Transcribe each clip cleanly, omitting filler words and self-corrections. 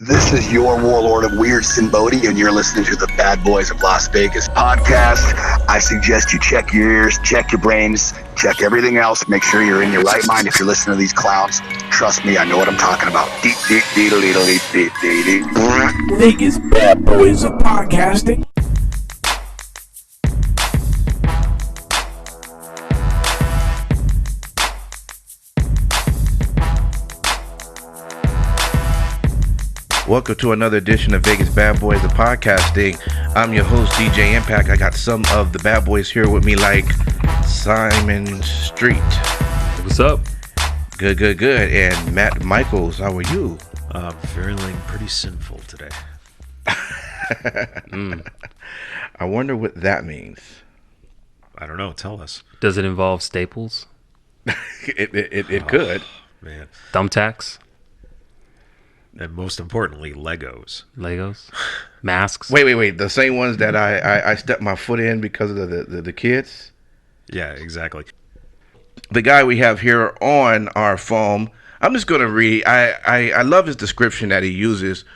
This is your warlord of weird, Sinn Bodhi, and you're listening to the BadBoyz of Las Vegas podcast. I suggest you check your ears, check your brains, check everything else. Make sure you're in your right mind if you're listening to these clowns. Trust me, I know what I'm talking about. Deep, deep, deep, deep, deep, deep, deep. Vegas BadBoyz of podcasting. Welcome to another edition of Vegas BadBoyz of podcasting. I'm your host, DJ Impact. I got some of the bad boys here with me, like Simon Street. What's up? Good. And Matt Michaels, how are you? I'm feeling pretty sinful today. I wonder what that means. I don't know. Tell us. Does it involve staples? It could. Man. Thumbtacks? And most importantly, Legos. Legos? Masks? Wait. The same ones that I stepped my foot in because of the kids? Yeah, exactly. The guy we have here on our phone, I'm just going to read. I love his description that he uses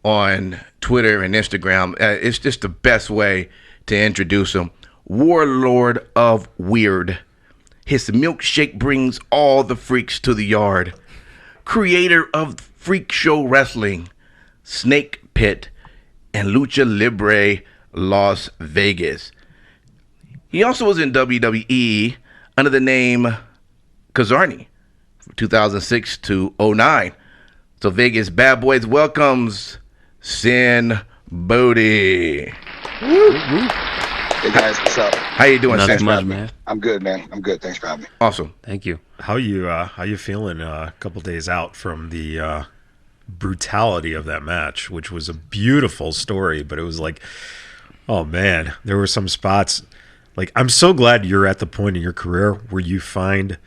on Twitter and Instagram. It's just the best way to introduce him. Warlord of Weird. His milkshake brings all the freaks to the yard. Creator of Freakshow Wrestling, Snake Pit, and Lucha Libre Las Vegas. He also was in WWE under the name Kizarny from 2006 to 2009. So Vegas BadBoyz welcomes Sinn Bodhi. Hey guys, what's up? How you doing, Nothing Sinn? much, man. I'm good, man. I'm good. Thanks for having me. Awesome. Thank you. How you feeling a couple days out from the brutality of that match, which was a beautiful story, but it was like, oh man, there were some spots. Like, I'm so glad you're at the point in your career where you find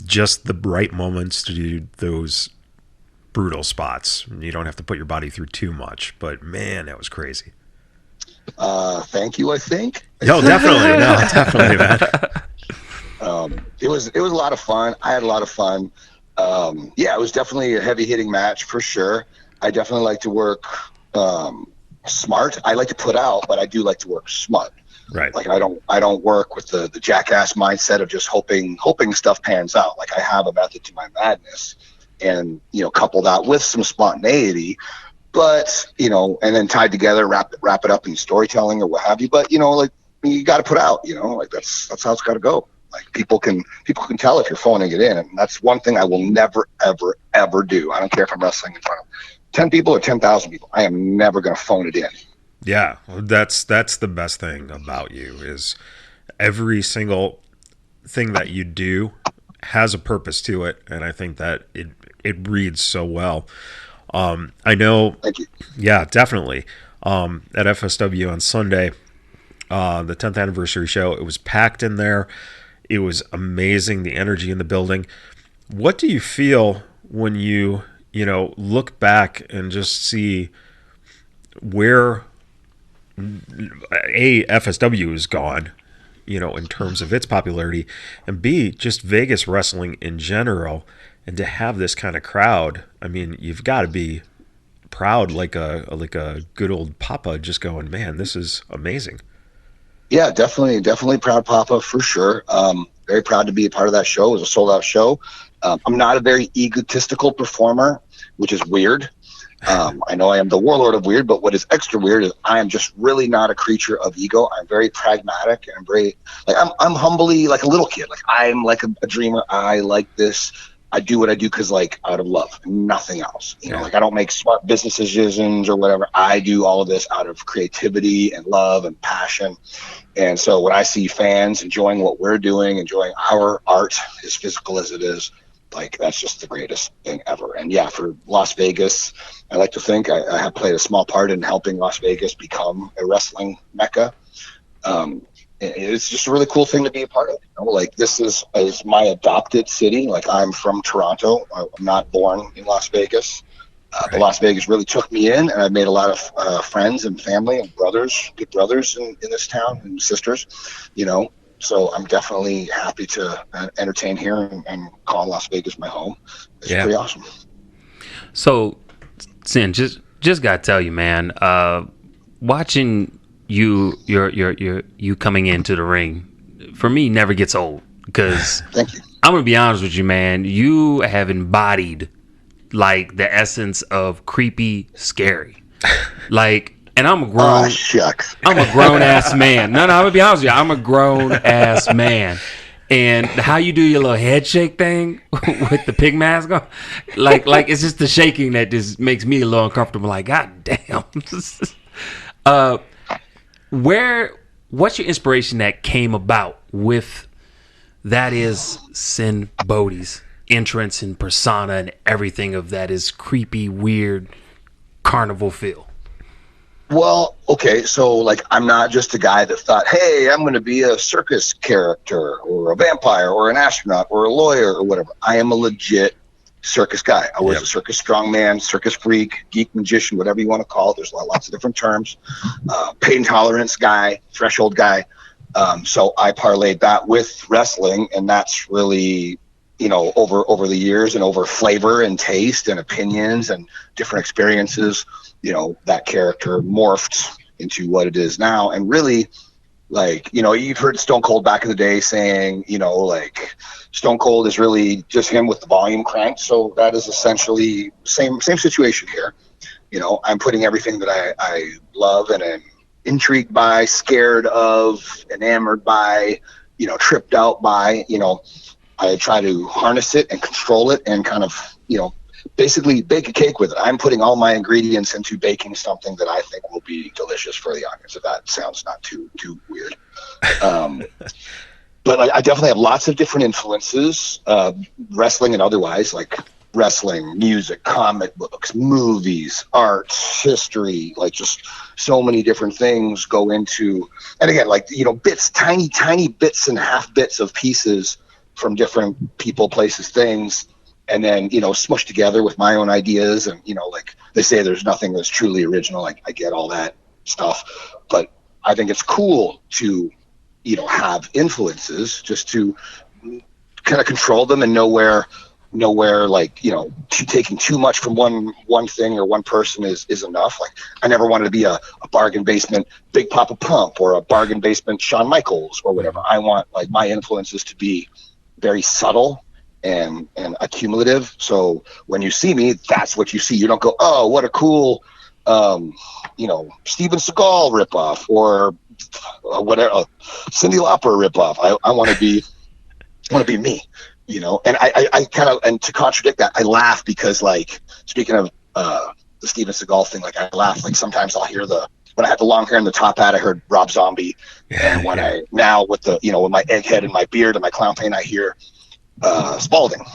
just the right moments to do those brutal spots. You don't have to put your body through too much, but man, that was crazy. Thank you, I think. No, definitely. No, definitely, man. It was a lot of fun. I had a lot of fun. Yeah, it was definitely a heavy hitting match for sure. I definitely like to work smart. I like to put out, but I do like to work smart. Right. Like I don't work with the jackass mindset of just hoping stuff pans out. Like I have a method to my madness, and couple that with some spontaneity. But, and then tied together, wrap it up in storytelling or what have you. But, like you got to put out, like that's how it's got to go. Like people can tell if you're phoning it in. And that's one thing I will never, ever, ever do. I don't care if I'm wrestling in front of 10 people or 10,000 people. I am never going to phone it in. Yeah, that's the best thing about you is every single thing that you do has a purpose to it. And I think that it reads so well. I know. Thank you. Yeah, definitely. At FSW on Sunday, the 10th anniversary show, it was packed in there. It was amazing, the energy in the building. What do you feel when you look back and just see where FSW is gone, in terms of its popularity, and B, just Vegas wrestling in general? And to have this kind of crowd, I mean, you've got to be proud, like a good old papa, just going, man, this is amazing. Yeah, definitely proud papa for sure. Very proud to be a part of that show. It was a sold out show. I'm not a very egotistical performer, which is weird. I know I am the warlord of weird, but what is extra weird is I am just really not a creature of ego. I'm very pragmatic and very I'm humbly like a little kid. Like I'm like a dreamer. I like this. I do what I do because, out of love, nothing else. I don't make smart business decisions or whatever. I do all of this out of creativity and love and passion. And so when I see fans enjoying what we're doing, enjoying our art, as physical as it is, that's just the greatest thing ever. And yeah, for Las Vegas, I like to think I have played a small part in helping Las Vegas become a wrestling mecca. It's just a really cool thing to be a part of. This is my adopted city. I'm from Toronto. I'm not born in Las Vegas. But Las Vegas really took me in, and I've made a lot of friends and family and good brothers in this town and sisters, So I'm definitely happy to entertain here and call Las Vegas my home. It's pretty awesome. So, Sinn, just just gotta tell you, man. Watching you coming into the ring for me never gets old because Thank you. I'm gonna be honest with you, man. You have embodied like the essence of creepy, scary. Like, and I'm a grown. Oh, shucks. I'm a grown ass man. No, I'm gonna be honest with you. I'm a grown ass man. And how you do your little head shake thing with the pig mask on, like it's just the shaking that just makes me a little uncomfortable. Like, god damn. What's your inspiration that came about with that is Sinn Bodhi's entrance and persona and everything of that is creepy, weird, carnival feel? Well, okay, so like I'm not just a guy that thought, hey, I'm going to be a circus character or a vampire or an astronaut or a lawyer or whatever. I am a legit circus guy. I was a circus strongman, circus freak, geek magician, whatever you want to call it. There's lots of different terms. Pain tolerance guy, threshold guy. So I parlayed that with wrestling, and that's really, you know, over the years and over flavor and taste and opinions and different experiences, you know, that character morphed into what it is now. And really, like, you know, you've heard Stone Cold back in the day saying, you know, like Stone Cold is really just him with the volume cranked. So that is essentially same situation here. You know, I'm putting everything that I love and am intrigued by, scared of, enamored by, you know, tripped out by, you know, I try to harness it and control it and kind of, you know, basically bake a cake with it. I'm putting all my ingredients into baking something that I think will be delicious for the audience, if that sounds not too weird. But I definitely have lots of different influences, wrestling and otherwise, like wrestling, music, comic books, movies, art, history, like just so many different things go into, and again, like, you know, bits, tiny bits and half bits of pieces from different people, places, things, and then, you know, smushed together with my own ideas. And, you know, like they say, there's nothing that's truly original. Like, I get all that stuff, but I think it's cool to, you know, have influences just to kind of control them and know where like, you know, taking too much from one thing or one person is enough. Like, I never wanted to be a bargain basement Big Papa Pump or a bargain basement Shawn Michaels or whatever. I want, like, my influences to be very subtle and accumulative. So when you see me, that's what you see. You don't go, oh, what a cool, you know, Steven Seagal ripoff or whatever, Cyndi Lauper ripoff. I want to be me, you know. And I kind of, and to contradict that, I laugh because, like, speaking of the Steven Seagal thing, like, I laugh, like, sometimes I'll hear when I had the long hair and the top hat, I heard Rob Zombie. And when I, now with the, you know, with my egghead and my beard and my clown paint, I hear Spalding,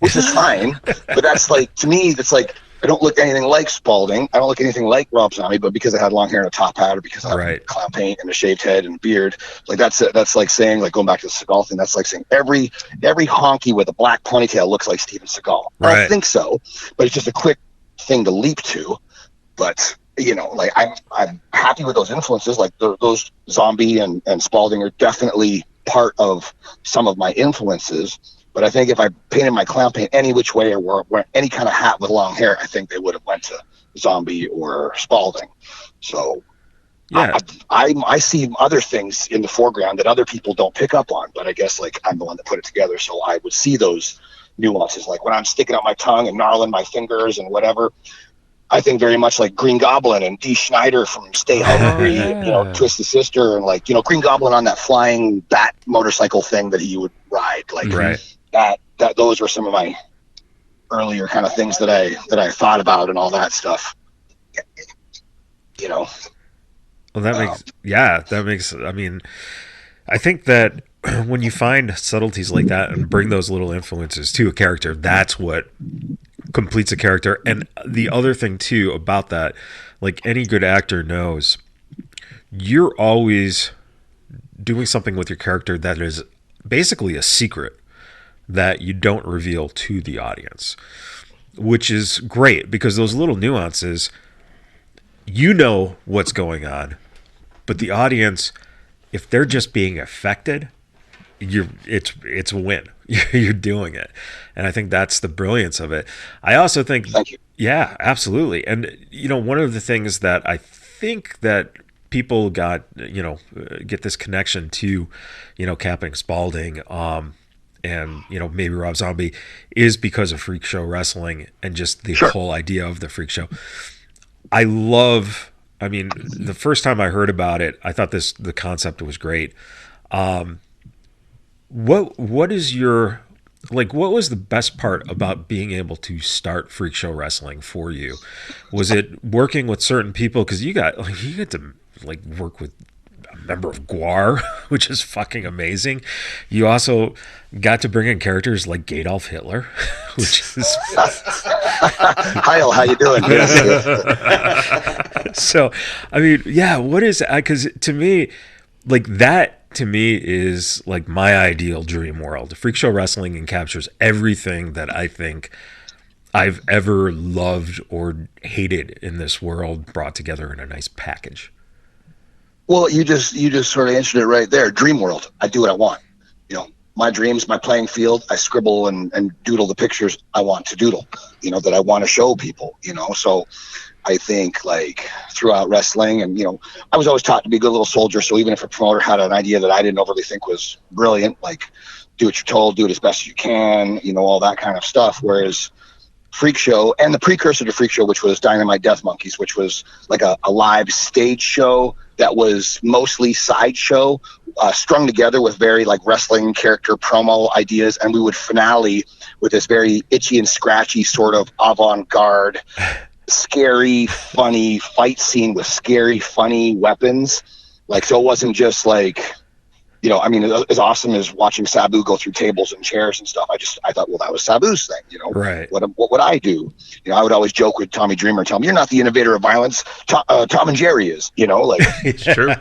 which is fine. But that's, like, to me, that's like, I don't look anything like Spalding. I don't look anything like Rob Zombie, but because I had long hair and a top hat, or because I had clown paint and a shaved head and beard, like, that's like saying, like, going back to the Seagal thing, that's like saying every honky with a black ponytail looks like Steven Seagal. Right. I don't think so, but it's just a quick thing to leap to. But, you know, like, I'm happy with those influences. Like, those Zombie and Spalding are definitely part of some of my influences. But I think if I painted my clown paint any which way or wore any kind of hat with long hair, I think they would have went to Zombie or Spalding. So yeah, I see other things in the foreground that other people don't pick up on. But I guess, like, I'm the one that put it together, so I would see those nuances. Like, when I'm sticking out my tongue and gnarling my fingers and whatever, I think very much like Green Goblin and Dee Schneider from Stay Hungry, you know, Twisted Sister, and, like, you know, Green Goblin on that flying bat motorcycle thing that he would ride. Like, that those were some of my earlier kind of things that I thought about and all that stuff. You know. Well, that makes. I mean, I think that when you find subtleties like that and bring those little influences to a character, that's what completes a character. And the other thing too about that, like any good actor knows, you're always doing something with your character that is basically a secret that you don't reveal to the audience, which is great because those little nuances, you know what's going on, but the audience, if they're just being affected, it's a win. You're doing it, and I think that's the brilliance of it. I also think, Thank you. yeah, absolutely. And one of the things that I think that people get this connection to, Capping Spalding, and maybe Rob Zombie, is because of Freak Show Wrestling and just the whole idea of the Freak Show. I mean, the first time I heard about it, I thought the concept was great. What is your, what was the best part about being able to start Freak Show Wrestling for you? Was it working with certain people? Because you get to work with a member of GWAR, which is fucking amazing. You also got to bring in characters like Adolf Hitler, which is Kyle, how you doing? Yes. So, I mean, yeah, what is, because to me, that to me is my ideal dream world. Freak Show Wrestling encaptures everything that I think I've ever loved or hated in this world, brought together in a nice package. Well, you just sort of answered it right there. Dream world. I do what I want. My dreams, my playing field. I scribble and doodle the pictures I want to doodle. That I want to show people. So I think throughout wrestling, and I was always taught to be a good little soldier. So even if a promoter had an idea that I didn't overly think was brilliant, do what you're told, do it as best as you can. All that kind of stuff. Whereas Freak Show and the precursor to Freak Show, which was Dynamite Death Monkeys, which was a live stage show that was mostly sideshow, strung together with very wrestling character promo ideas, and we would finale with this very itchy and scratchy sort of avant-garde, scary, funny fight scene with scary, funny weapons. So it wasn't just as awesome as watching Sabu go through tables and chairs and stuff. I thought, well, that was Sabu's thing, Right. What would I do? I would always joke with Tommy Dreamer and tell him, you're not the innovator of violence. Tom and Jerry is, It's true.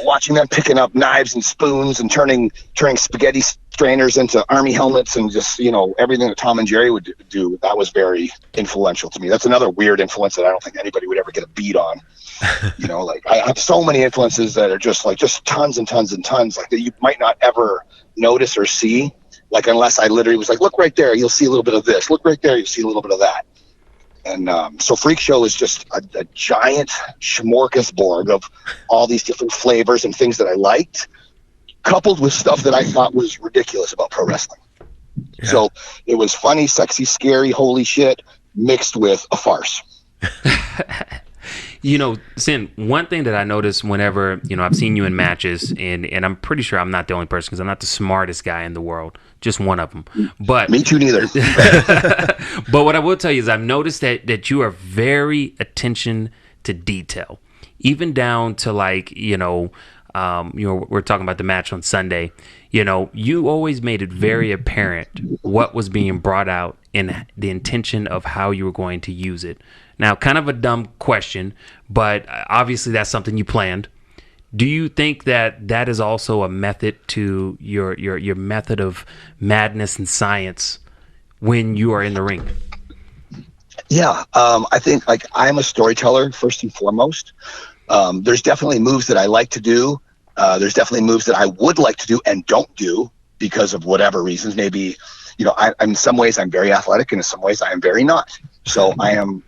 Watching them picking up knives and spoons and turning spaghetti strainers into army helmets and just, everything that Tom and Jerry would do, that was very influential to me. That's another weird influence that I don't think anybody would ever get a beat on. I have so many influences that are just tons and tons and tons that you might not ever notice or see, unless I literally was look right there, you'll see a little bit of this, look right there, you'll see a little bit of that. And so Freak Show is just a giant smorgasbord of all these different flavors and things that I liked, coupled with stuff that I thought was ridiculous about pro wrestling. Yeah. So it was funny, sexy, scary, holy shit, mixed with a farce. Sinn, one thing that I noticed whenever, I've seen you in matches, and I'm pretty sure I'm not the only person because I'm not the smartest guy in the world, just one of them. But me too, neither. But what I will tell you is I've noticed that you are very attention to detail, even down to we're talking about the match on Sunday. You always made it very apparent what was being brought out and the intention of how you were going to use it. Now, kind of a dumb question, but obviously that's something you planned. Do you think that is also a method to your method of madness and science when you are in the ring? Yeah, I think I'm a storyteller first and foremost. There's definitely moves that I like to do. There's definitely moves that I would like to do and don't do because of whatever reasons. Maybe, in some ways I'm very athletic and in some ways I am very not. So I am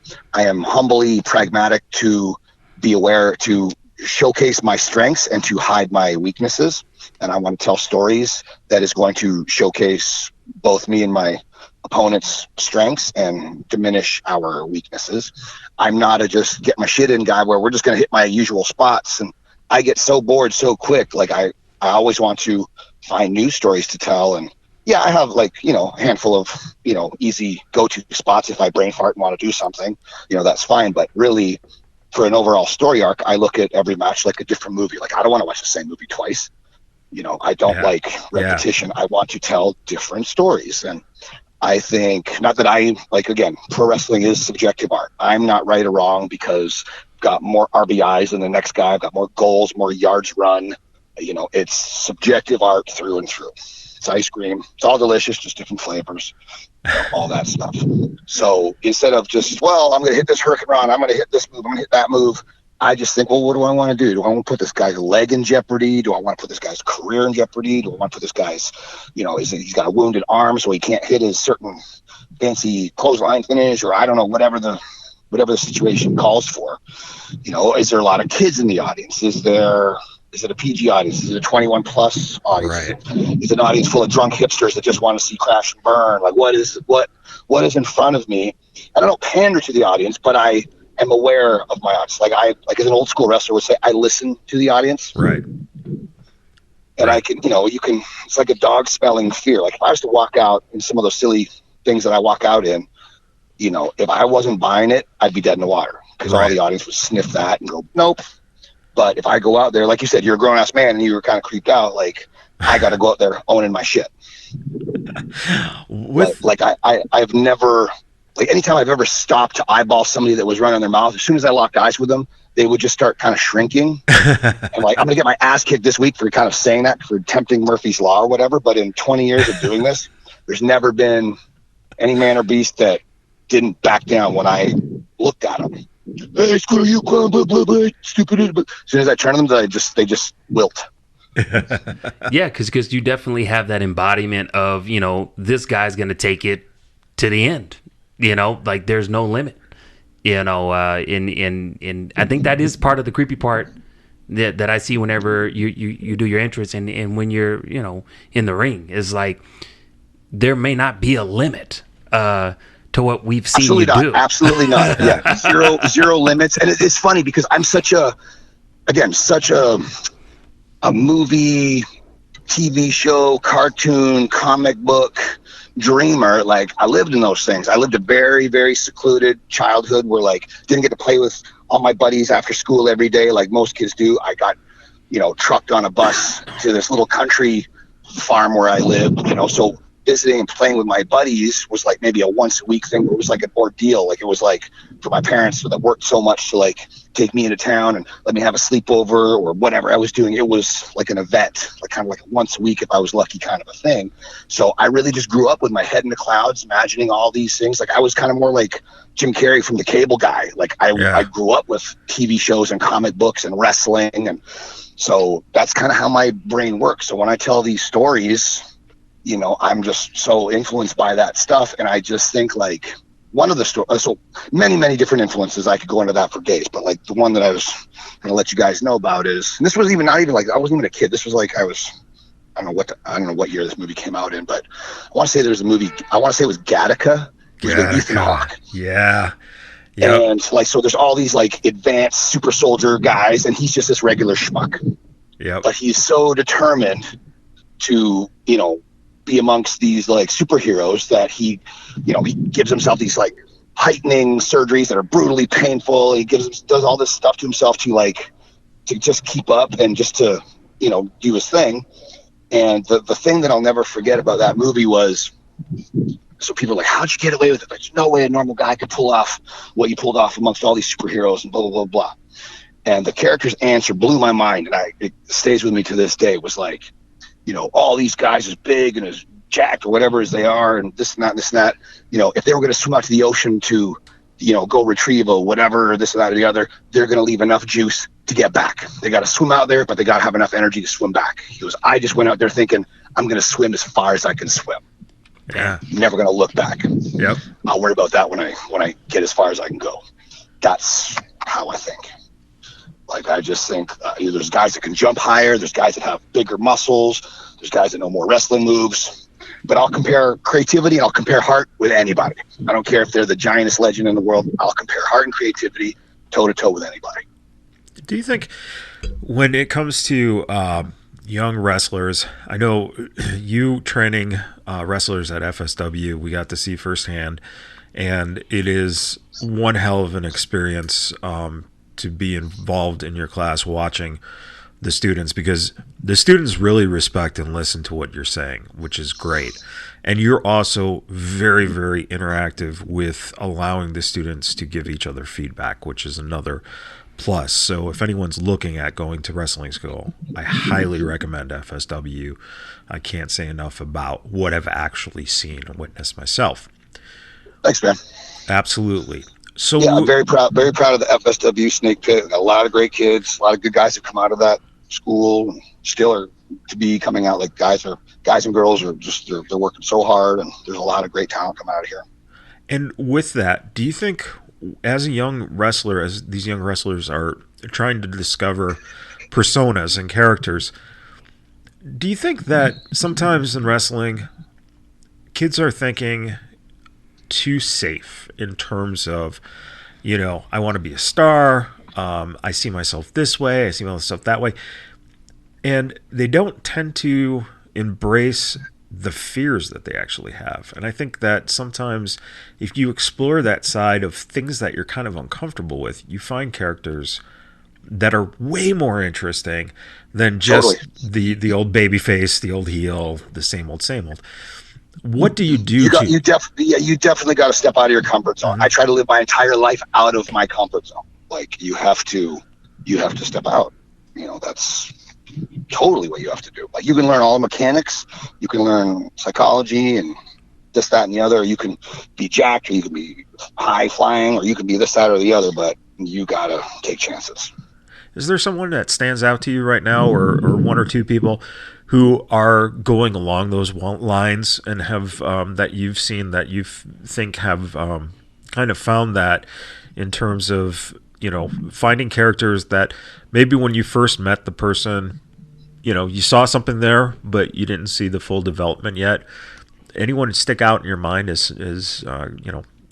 humbly pragmatic to be aware, to showcase my strengths and to hide my weaknesses. And I want to tell stories that is going to showcase both me and my opponent's strengths and diminish our weaknesses. I'm not a just get my shit in guy where we're just going to hit my usual spots. And I get so bored so quick. I always want to find new stories to tell. And yeah, I have a handful of, easy go-to spots. If I brain fart and want to do something, that's fine. But really for an overall story arc, I look at every match like a different movie. I don't want to watch the same movie twice. I don't like repetition. Yeah. I want to tell different stories. And I think, not that again, pro wrestling is subjective art. I'm not right or wrong because I've got more RBIs than the next guy. I've got more goals, more yards run. It's subjective art through and through. It's ice cream. It's all delicious, just different flavors, all that stuff. So instead of just, I'm going to hit this Hurricane Run, I'm going to hit this move, I'm going to hit that move, I just think, well, what do I want to do? Do I want to put this guy's leg in jeopardy? Do I want to put this guy's career in jeopardy? Do I want to put this guy's, he's got a wounded arm so he can't hit his certain fancy clothesline finish, or I don't know, whatever the situation calls for. Is there a lot of kids in the audience? Is it a PG audience? Is it a 21 plus audience? Right. Is it an audience full of drunk hipsters that just want to see crash and burn? Like what is in front of me? I don't pander to the audience, but I am aware of my audience. Like as an old school wrestler would say, I listen to the audience. Right. And I can, it's like a dog smelling fear. Like if I was to walk out in some of those silly things that I walk out in, if I wasn't buying it, I'd be dead in the water, because all the audience would sniff that and go, nope. But if I go out there, like you said, you're a grown ass man and you were kind of creeped out, like I got to go out there owning my shit. I've never, like anytime I've ever stopped to eyeball somebody that was running their mouth, as soon as I locked eyes with them, they would just start kind of shrinking. And like, I'm going to get my ass kicked this week for kind of saying that, for tempting Murphy's Law or whatever. But in 20 years of doing this, there's never been any man or beast that didn't back down when I looked at them. Hey, screw you, blah, blah, blah, blah, stupid. But as soon as I turn to them, they just wilt. Yeah, because you definitely have that embodiment of, this guy's going to take it to the end. Like there's no limit. And I think that is part of the creepy part that I see whenever you do your entrance and when you're, in the ring, is like there may not be a limit to what we've seen Absolutely you not. do. Absolutely not. Yeah, zero limits. And it's funny because I'm such a movie, TV show, cartoon, comic book dreamer. Like I lived in those things. I lived a very, very secluded childhood where like didn't get to play with all my buddies after school every day like most kids do. I got, trucked on a bus to this little country farm where I lived, so visiting and playing with my buddies was like maybe a once a week thing. It was like an ordeal. Like it was like for my parents that worked so much to like take me into town and let me have a sleepover or whatever I was doing. It was like an event, like kind of like once a week if I was lucky, kind of a thing. So I really just grew up with my head in the clouds, imagining all these things. Like I was kind of more like Jim Carrey from The Cable Guy. Like I grew up with TV shows and comic books and wrestling. And so that's kind of how my brain works. So when I tell these stories, I'm just so influenced by that stuff. And I just think like one of the stories, so many different influences, I could go into that for days, but like the one that I was going to let you guys know about is, and this was not even like, I wasn't even a kid. This was like, I don't know what year this movie came out in, but I want to say there's a movie, I want to say it was Gattaca. It was with Ethan Hawke. Yeah. Yep. And like, so there's all these like advanced super soldier guys and he's just this regular schmuck. Yeah. But he's so determined to, be amongst these like superheroes that he gives himself these like heightening surgeries that are brutally painful. He does all this stuff to himself to just keep up and just to, do his thing. And the thing that I'll never forget about that movie was, so people are like, how'd you get away with it? There's no way a normal guy could pull off what you pulled off amongst all these superheroes and blah, blah, blah, blah. And the character's answer blew my mind. And it stays with me to this day. It was like, all these guys as big and as jacked or whatever as they are and this and that and this and that, if they were going to swim out to the ocean to, go retrieve or whatever, or this or that or the other, they're going to leave enough juice to get back. They got to swim out there, but they got to have enough energy to swim back. He goes, I just went out there thinking I'm going to swim as far as I can swim. Yeah. I'm never going to look back. Yep. I'll worry about that when I get as far as I can go. That's how I think. Like, I just think there's guys that can jump higher. There's guys that have bigger muscles. There's guys that know more wrestling moves. But I'll compare creativity and I'll compare heart with anybody. I don't care if they're the giantest legend in the world. I'll compare heart and creativity toe-to-toe with anybody. Do you think when it comes to young wrestlers, I know you training wrestlers at FSW, we got to see firsthand, and it is one hell of an experience to be involved in your class watching the students, because the students really respect and listen to what you're saying, which is great. And you're also very, very interactive with allowing the students to give each other feedback, which is another plus. So if anyone's looking at going to wrestling school, I highly recommend FSW. I can't say enough about what I've actually seen and witnessed myself. Thanks, man. Absolutely. So Yeah, I'm very proud of the FSW Snake Pit. Got a lot of great kids, a lot of good guys that come out of that school. Still are to be coming out. Like guys and girls are just they're working so hard, and there's a lot of great talent coming out of here. And with that, do you think, as a young wrestler, as these young wrestlers are trying to discover personas and characters, do you think that sometimes in wrestling, kids are thinking too safe in terms of, I want to be a star, I see myself this way, I see myself that way, and they don't tend to embrace the fears that they actually have. And I think that sometimes if you explore that side of things that you're kind of uncomfortable with, you find characters that are way more interesting than just the old baby face, the old heel, the same old, same old. What do you do? You definitely got to step out of your comfort zone. Mm-hmm. I try to live my entire life out of my comfort zone. Like you have to step out. That's totally what you have to do. Like you can learn all the mechanics, you can learn psychology and this, that, and the other. You can be jacked, or you can be high flying, or you can be this, that, or the other. But you gotta take chances. Is there someone that stands out to you right now, or one or two people who are going along those lines and have that you've seen that you think have kind of found that in terms of finding characters that maybe when you first met the person, you saw something there, but you didn't see the full development yet? Anyone stick out in your mind as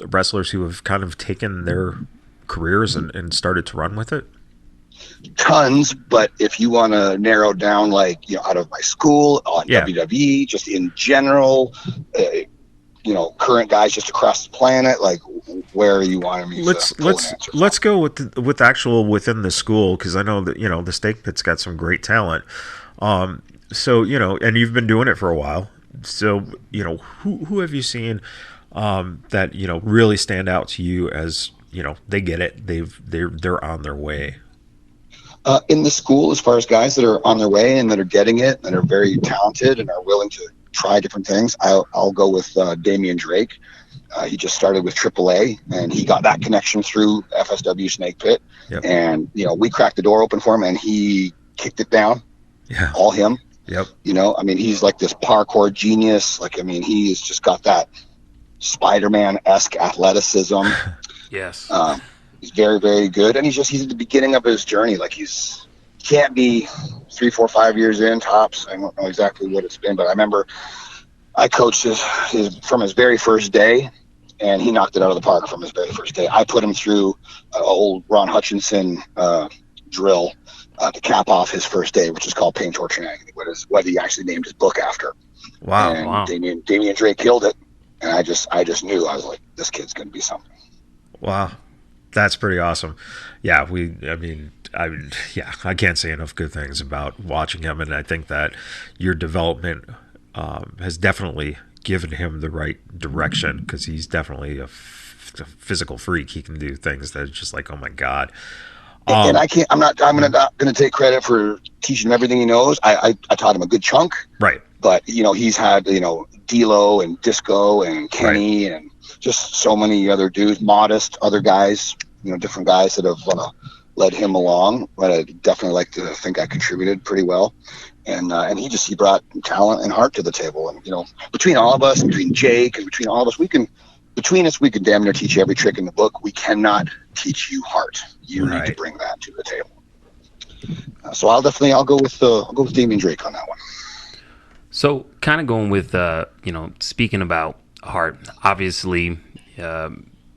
wrestlers who have kind of taken their careers and started to run with it? Tons, but if you want to narrow down, out of my school, on WWE, just in general, current guys just across the planet, like where you want me let's go with actual within the school, because I know that the Snake Pit's got some great talent. So and you've been doing it for a while. So who have you seen that really stand out to you as they get it, they're on their way? In the school, as far as guys that are on their way and that are getting it and are very talented and are willing to try different things, I'll go with Damian Drake. He just started with AAA, and he got that connection through FSW Snake Pit. Yep. And we cracked the door open for him, and he kicked it down. Yeah, all him. Yep. He's like this parkour genius. He's just got that Spider-Man-esque athleticism. Yes. He's very, very good, and he's at the beginning of his journey. Like can't be 3, 4, 5 years in tops. I don't know exactly what it's been, but I remember I coached his from his very first day, and he knocked it out of the park from his very first day. I put him through an old Ron Hutchinson drill to cap off his first day, which is called Pain, Torture, and Agony, what he actually named his book after. Wow. And wow. Damian Drake killed it, and I just knew. I was like, this kid's going to be something. Wow. That's pretty awesome. Yeah, I can't say enough good things about watching him, and I think that your development has definitely given him the right direction, because he's definitely a physical freak. He can do things that are just like, oh my God. And I'm not going to take credit for teaching him everything he knows. I taught him a good chunk. Right. But he's had D'Lo and Disco and Kenny, right, and just so many other dudes, Modest, other guys, different guys that have led him along. But I definitely like to think I contributed pretty well. And he brought talent and heart to the table. And between all of us, between Jake and between all of us, we can damn near teach you every trick in the book. We cannot teach you heart. You need to bring that to the table. So I'll go with Damian Drake on that one. So kind of going with speaking about heart, obviously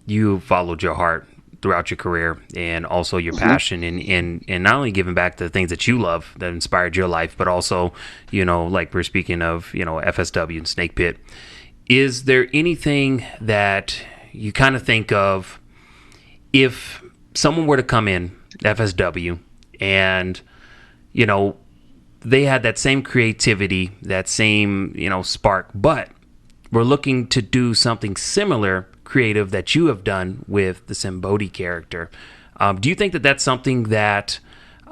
you followed your heart throughout your career, and also your passion and not only giving back to the things that you love that inspired your life, but also like we're speaking of FSW and Snake Pit. Is there anything that you kind of think of if someone were to come in FSW and they had that same creativity, that same spark, but we're looking to do something similar creative that you have done with the Sinn Bodhi character? Do you think that that's something that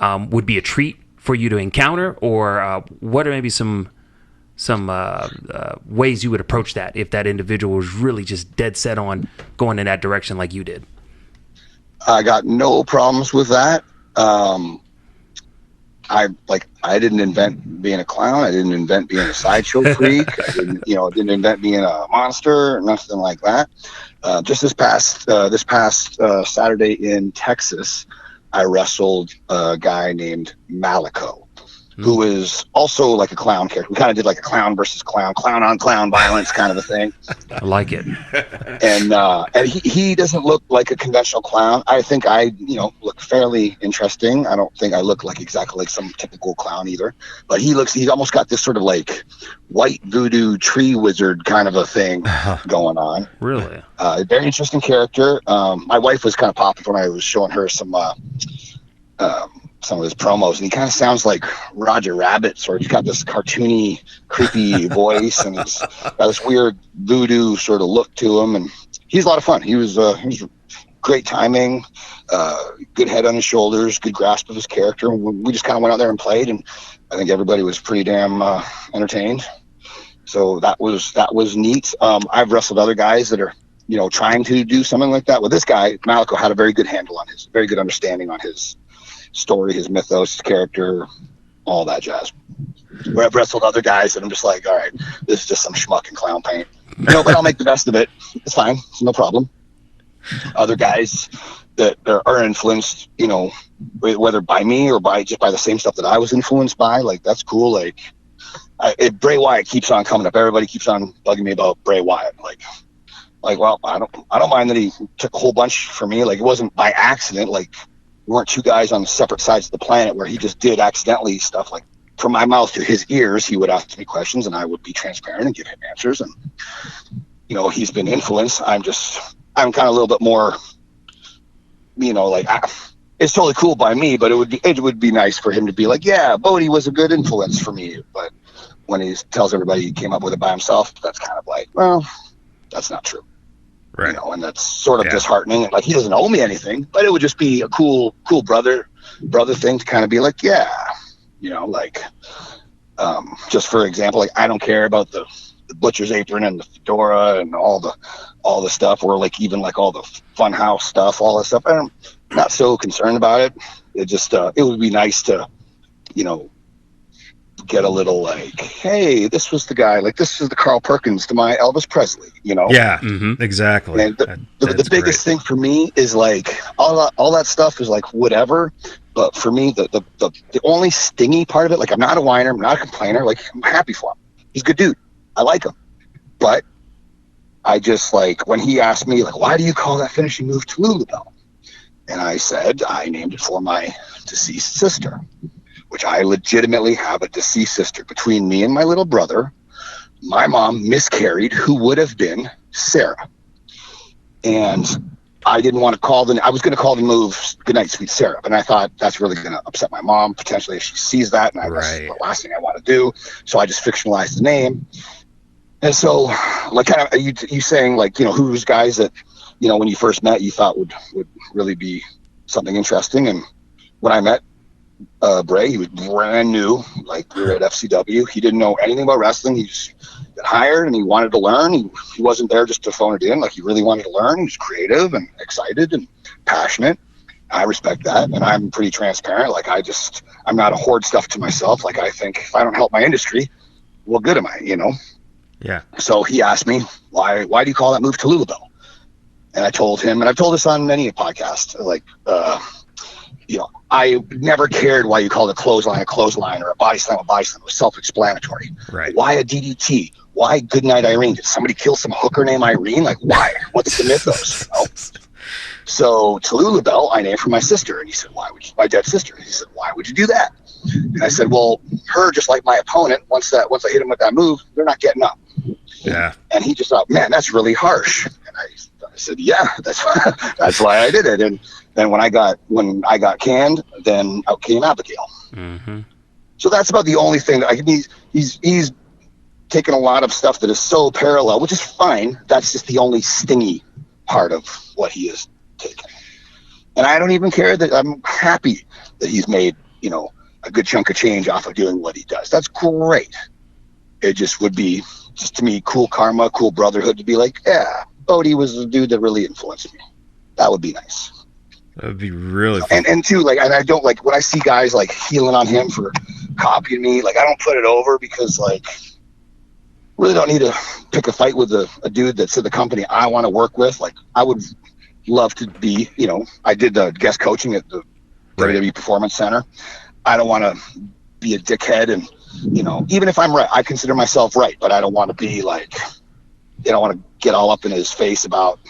would be a treat for you to encounter, or what are maybe some ways you would approach that if that individual was really just dead set on going in that direction like you did? I got no problems with that. I didn't invent being a clown. I didn't invent being a sideshow freak. I didn't invent being a monster or nothing like that. Just this past Saturday in Texas, I wrestled a guy named Malico, who is also like a clown character. We kind of did like a clown versus clown on clown violence kind of a thing. I like it. And he doesn't look like a conventional clown. I think I look fairly interesting. I don't think I look like exactly like some typical clown either. But he's almost got this sort of like white voodoo tree wizard kind of a thing going on. Really? Very interesting character. My wife was kind of popping when I was showing her some of his promos, and he kind of sounds like Roger Rabbit, sort of. He's got this cartoony, creepy voice, and he's got this weird voodoo sort of look to him, and he's a lot of fun. He was great timing, good head on his shoulders, good grasp of his character. We just kind of went out there and played, and I think everybody was pretty damn entertained. So that was neat. I've wrestled other guys that are trying to do something like that. Well, this guy Malico had a very good handle on very good understanding on his story, his mythos, his character, all that jazz. Where I've wrestled other guys and I'm just like, all right, this is just some schmuck in clown paint. But I'll make the best of it. It's fine. It's no problem. Other guys that are influenced, whether by me or by the same stuff that I was influenced by, like that's cool. Like Bray Wyatt keeps on coming up. Everybody keeps on bugging me about Bray Wyatt. Like, well, I don't mind that he took a whole bunch for me. Like it wasn't by accident. Like, we weren't two guys on separate sides of the planet where he just did accidentally stuff. Like from my mouth to his ears, he would ask me questions and I would be transparent and give him answers. And, he's been influenced. I'm kind of a little bit more, it's totally cool by me, but it would be nice for him to be like, yeah, Bodhi was a good influence for me. But when he tells everybody he came up with it by himself, that's kind of like, well, that's not true. Right. And that's sort of disheartening. And like he doesn't owe me anything, but it would just be a cool brother thing to kind of be like, yeah, just for example, like I don't care about the butcher's apron and the fedora and all the stuff, or like even like all the Funhouse stuff, all that stuff. I'm not so concerned about it. It just it would be nice to, get a little like, hey, this was the guy, like this is the Carl Perkins to my Elvis Presley, Yeah, exactly. And the biggest thing for me is like all that stuff is like whatever, but for me the only stingy part of it, like I'm not a whiner, I'm not a complainer, like I'm happy for him. He's a good dude. I like him. But I just like when he asked me like, why do you call that finishing move Tallulah Bell? And I said I named it for my deceased sister, which I legitimately have a deceased sister. Between me and my little brother, my mom miscarried, who would have been Sarah. And I didn't want to I was going to call the move Goodnight, Sweet Sarah, but I thought that's really going to upset my mom, potentially, if she sees that, and that's the last thing I want to do. So I just fictionalized the name. And so, like, kind of, you saying, like, who's guys that, when you first met, you thought would really be something interesting. And when I met Bray, he was brand new, like we were at FCW. He didn't know anything about wrestling. He just got hired and he wanted to learn. He wasn't there just to phone it in. Like he really wanted to learn. He was creative and excited and passionate. I respect that, and I'm pretty transparent. Like I'm not a hoard stuff to myself. Like I think if I don't help my industry, what good am I? Yeah. So he asked me, why do you call that move Tallulah Bell? And I told him, and I've told this on many a podcast, like I never cared why you called a clothesline or a body slam a body slam. It was self-explanatory. Right. Why a DDT? Why Goodnight Irene? Did somebody kill some hooker named Irene? Like, why? What's the mythos? So Tallulah Bell, I named for my sister. And he said, my dead sister? And he said, why would you do that? And I said, well, her, just like my opponent, once I hit him with that move, they're not getting up. Yeah. And he just thought, man, that's really harsh. And I said, yeah, that's why I did it. And then when I got canned, then out came Abigail. Mm-hmm. So that's about the only thing that he's taken a lot of stuff that is so parallel, which is fine. That's just the only stingy part of what he has taken. And I don't even care that I'm happy that he's made, a good chunk of change off of doing what he does. That's great. It just would be, just to me, cool karma, cool brotherhood to be like, yeah, Bodhi was the dude that really influenced me. That would be nice. That'd be really fun. And too, like, and I don't like when I see guys like healing on him for copying me. Like, I don't put it over because like really don't need to pick a fight with a dude that's at the company I want to work with. Like, I would love to be, I did the guest coaching at the WWE Performance Center. I don't want to be a dickhead, and even if I'm right, I consider myself right, but I don't want to be like, I don't want to get all up in his face about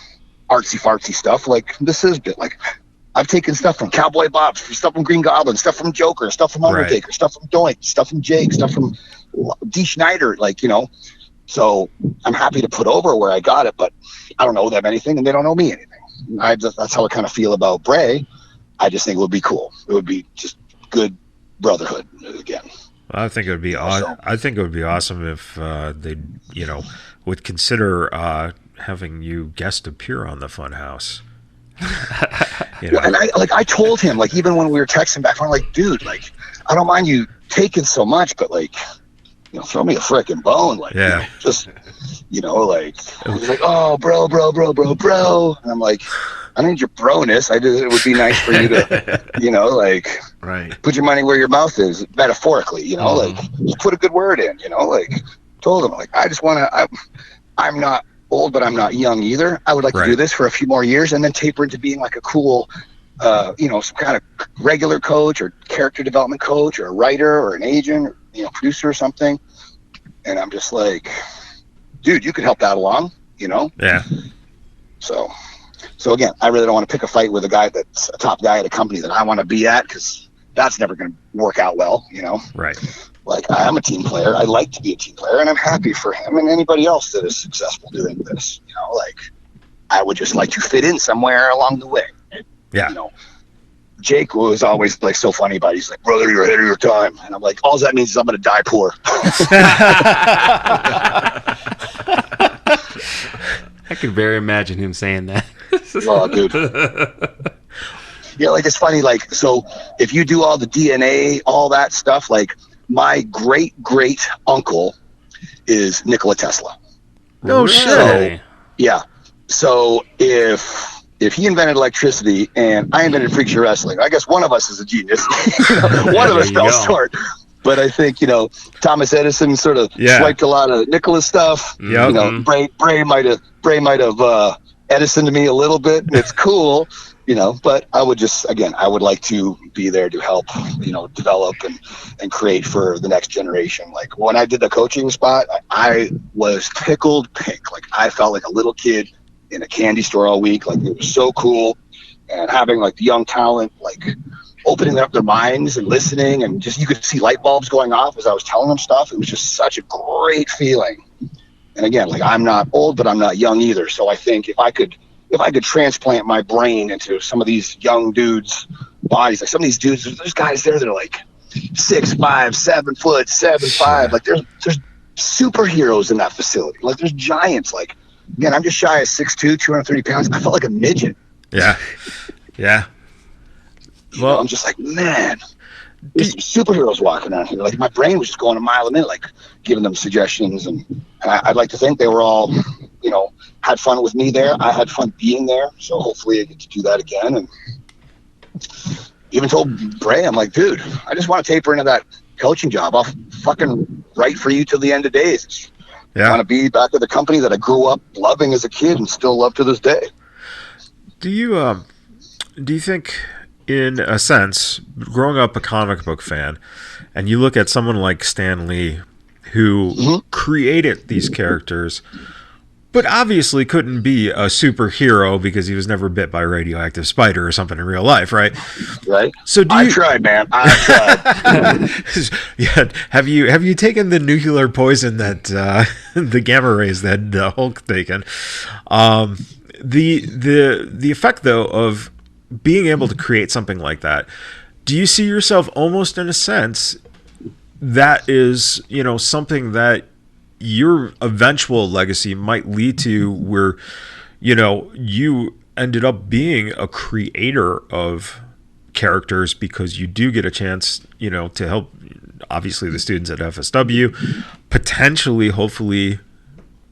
artsy fartsy stuff. Like, this is bit like, I've taken stuff from Cowboy Bob, stuff from Green Goblin, stuff from Joker, stuff from Undertaker, stuff from Doink, stuff from Jake, stuff from D. Schneider, like, so I'm happy to put over where I got it, but I don't know them anything and they don't know me anything. That's how I kind of feel about Bray. I just think it would be cool. It would be just good brotherhood again. I think it would be I think it would be awesome if they, would consider having you guest appear on the Funhouse. And I told him, like, even when we were texting back, I'm like, dude, like, I don't mind you taking so much, but like, throw me a frickin' bone, like, just, like, he's like, oh, bro, and I'm like, I need your broness. It would be nice for you to, like, put your money where your mouth is, metaphorically, like, just put a good word in, like, told him, like, I just want to, I'm not old, but I'm not young either. I would like to do this for a few more years and then taper into being like a cool, some kind of regular coach or character development coach or a writer or an agent, or, producer or something. And I'm just like, dude, you could help that along, Yeah. So again, I really don't want to pick a fight with a guy that's a top guy at a company that I want to be at, because that's never going to work out well, Right. Like, I'm a team player. I like to be a team player, and I'm happy for him and anybody else that is successful doing this. Like, I would just like to fit in somewhere along the way. Yeah. Jake was always like so funny about it. He's like, brother, you're ahead of your time. And I'm like, all that means is I'm going to die poor. I could very imagine him saying that. Oh, dude. Yeah, like, it's funny. Like, so if you do all the DNA, all that stuff, like, my great uncle is Nikola Tesla. No shit. So, yeah. So if he invented electricity and I invented Freakshow Wrestling, I guess one of us is a genius. One of us fell short. But I think, Thomas Edison sort of swiped a lot of Nikola's stuff. Yep. Bray might have Edison to me a little bit, and it's cool. But I would I would like to be there to help, develop and create for the next generation. Like, when I did the coaching spot, I was tickled pink. Like, I felt like a little kid in a candy store all week. Like, it was so cool. And having like the young talent, like, opening up their minds and listening, and just, you could see light bulbs going off as I was telling them stuff. It was just such a great feeling. And again, like, I'm not old, but I'm not young either. So I think if I could transplant my brain into some of these young dudes' bodies, like some of these dudes, there's guys there that are like 6'5", 7 foot, 7'5". Like, there's superheroes in that facility. Like, there's giants. Like, again, I'm just shy of 6'2", 230 pounds. I felt like a midget. Yeah. Yeah. Well, I'm just like, man, there's some superheroes walking around here. Like, my brain was just going a mile a minute, like, giving them suggestions. And I'd like to think they were all, had fun with me there. I had fun being there. So hopefully I get to do that again. And even told Bray, I'm like, dude, I just want to taper into that coaching job. I'll fucking write for you till the end of days. I want to be back at the company that I grew up loving as a kid and still love to this day. Do you think, in a sense, growing up a comic book fan, and you look at someone like Stan Lee, who created these characters, but obviously couldn't be a superhero because he was never bit by a radioactive spider or something in real life, right? Right. So I tried, man. I tried. Yeah. Have you taken the nuclear poison that the gamma rays that Hulk taken? The effect, though, of being able to create something like that, do you see yourself almost in a sense that is, something that your eventual legacy might lead to, where, you ended up being a creator of characters because you do get a chance, to help, obviously, the students at FSW, potentially, hopefully,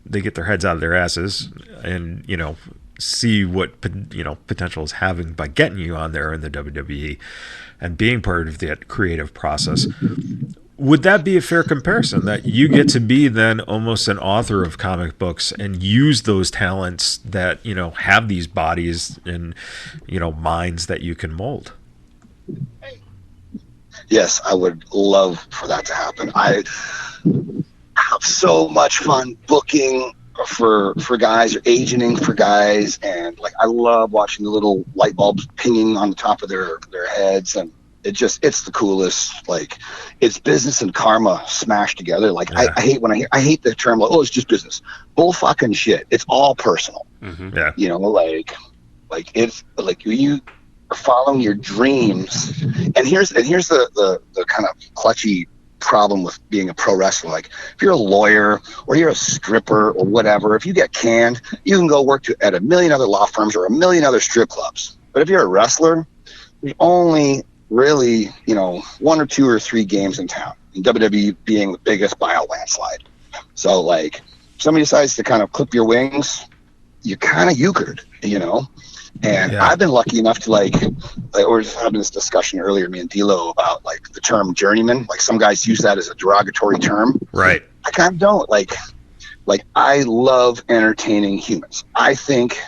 they get their heads out of their asses and, see what potential is having by getting you on there in the WWE and being part of that creative process. Would that be a fair comparison, that you get to be then almost an author of comic books and use those talents that, have these bodies and, minds that you can mold? Yes, I would love for that to happen. I have so much fun booking for guys or agenting for guys, and like I love watching the little light bulbs pinging on the top of their heads, and it's the coolest. Like, it's business and karma smashed together. Like, yeah. I hate the term like, oh, it's just business. Bull fucking shit. It's all personal. Mm-hmm. Yeah. Like it's like you are following your dreams, and here's the kind of clutchy problem with being a pro wrestler. Like, if you're a lawyer or you're a stripper or whatever, if you get canned, you can go work at a million other law firms or a million other strip clubs. But if you're a wrestler, there's only really, 1 or 2 or 3 games in town, and WWE being the biggest by a landslide. So like, if somebody decides to kind of clip your wings, you're kind of euchred, And yeah. I've been lucky enough to we were having this discussion earlier, me and D'Lo, about like the term journeyman. Like, some guys use that as a derogatory term. Right. I kind of don't. Like I love entertaining humans. I think,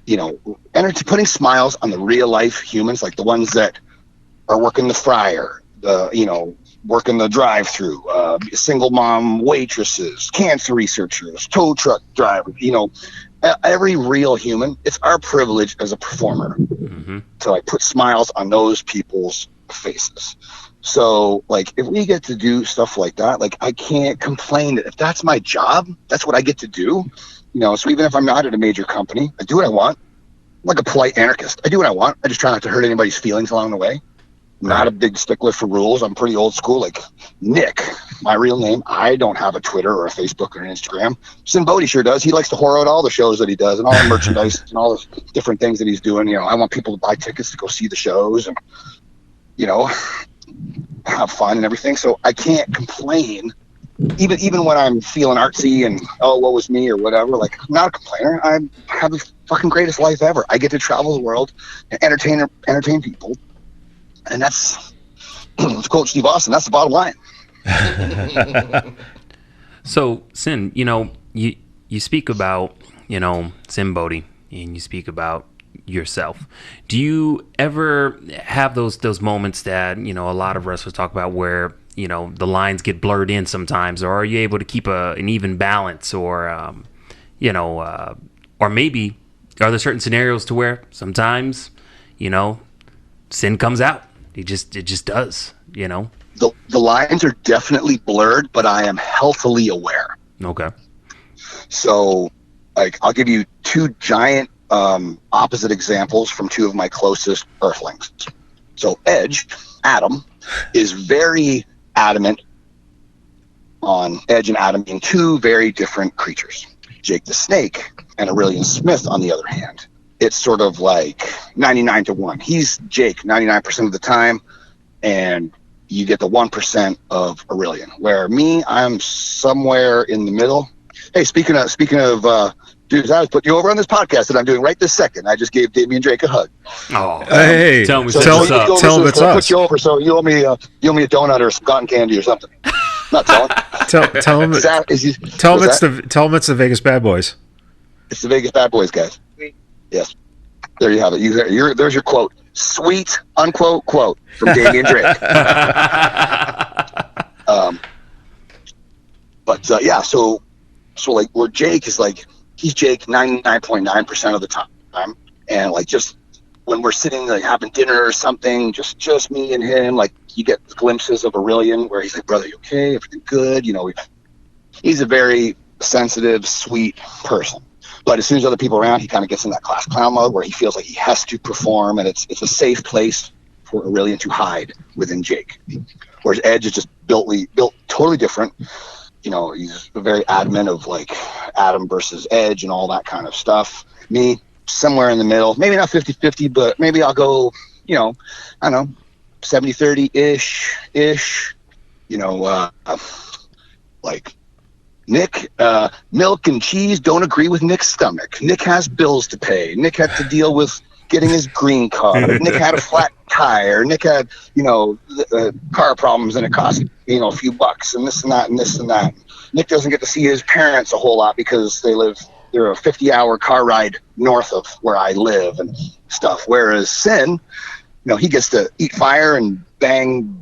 putting smiles on the real life humans, like the ones that are working the fryer, working the drive-through, single mom waitresses, cancer researchers, tow truck drivers, every real human. It's our privilege as a performer to put smiles on those people's faces. So like, if we get to do stuff like that, like, I can't complain. If that's my job, that's what I get to do. So even if I'm not at a major company, I do what I want. I'm like a polite anarchist. I do what I want. I just try not to hurt anybody's feelings along the way. I'm not a big stickler for rules. I'm pretty old school. Like Nick, my real name, I don't have a Twitter or a Facebook or an Instagram. Sinn Bodhi sure does. He likes to whore out all the shows that he does and all the merchandise and all the different things that he's doing. I want people to buy tickets to go see the shows and, have fun and everything. So I can't complain. Even when I'm feeling artsy and, oh, what was me or whatever, like, I'm not a complainer. I have the fucking greatest life ever. I get to travel the world and entertain people. And that's, to quote Steve Austin, that's the bottom line. So, Sinn, you speak about, Sinn Bodhi, and you speak about yourself. Do you ever have those moments that, a lot of wrestlers talk about where, the lines get blurred in sometimes, or are you able to keep an even balance, or, or maybe are there certain scenarios to where sometimes, Sinn comes out? It just does, The lines are definitely blurred, but I am healthily aware. Okay. So, like, I'll give you 2 giant opposite examples from 2 of my closest earthlings. So Edge, Adam, is very adamant on Edge and Adam being 2 very different creatures. Jake the Snake and Aurelian Smith, on the other hand, it's sort of like 99-1. He's Jake 99% of the time, and you get the 1% of Aurelian. Where me, I'm somewhere in the middle. Hey, speaking of dudes, I was putting you over on this podcast that I'm doing right this second. I just gave Damian Drake a hug. Oh, hey! Tell him it's us. Put you over, so you owe me a donut or some cotton candy or something. Not telling. Tell him it's the Vegas BadBoyz. It's the Vegas BadBoyz, guys. Yes. There you have it. There's your quote. Sweet, unquote, quote from Damian Drake. So like, where Jake is like, he's Jake 99.9% of the time. And like, just when we're sitting, like, having dinner or something, just me and him, like, you get glimpses of Aurelian where he's like, brother, you okay? Everything good? He's a very sensitive, sweet person. But as soon as other people are around, he kind of gets in that class clown mode where he feels like he has to perform, and it's a safe place for Aurelian to hide within Jake. Whereas Edge is just built totally different. He's very adamant of like Adam versus Edge and all that kind of stuff. Me, somewhere in the middle, maybe not 50-50, but maybe I'll go, I don't know, 70-30-ish, like Milk and cheese don't agree with Nick's stomach. Nick has bills to pay. Nick had to deal with getting his green card. Nick had a flat tire. Nick had, car problems, and it cost, a few bucks, and this and that and this and that. Nick doesn't get to see his parents a whole lot because they're a 50-hour car ride north of where I live and stuff. Whereas Sinn, he gets to eat fire and bang,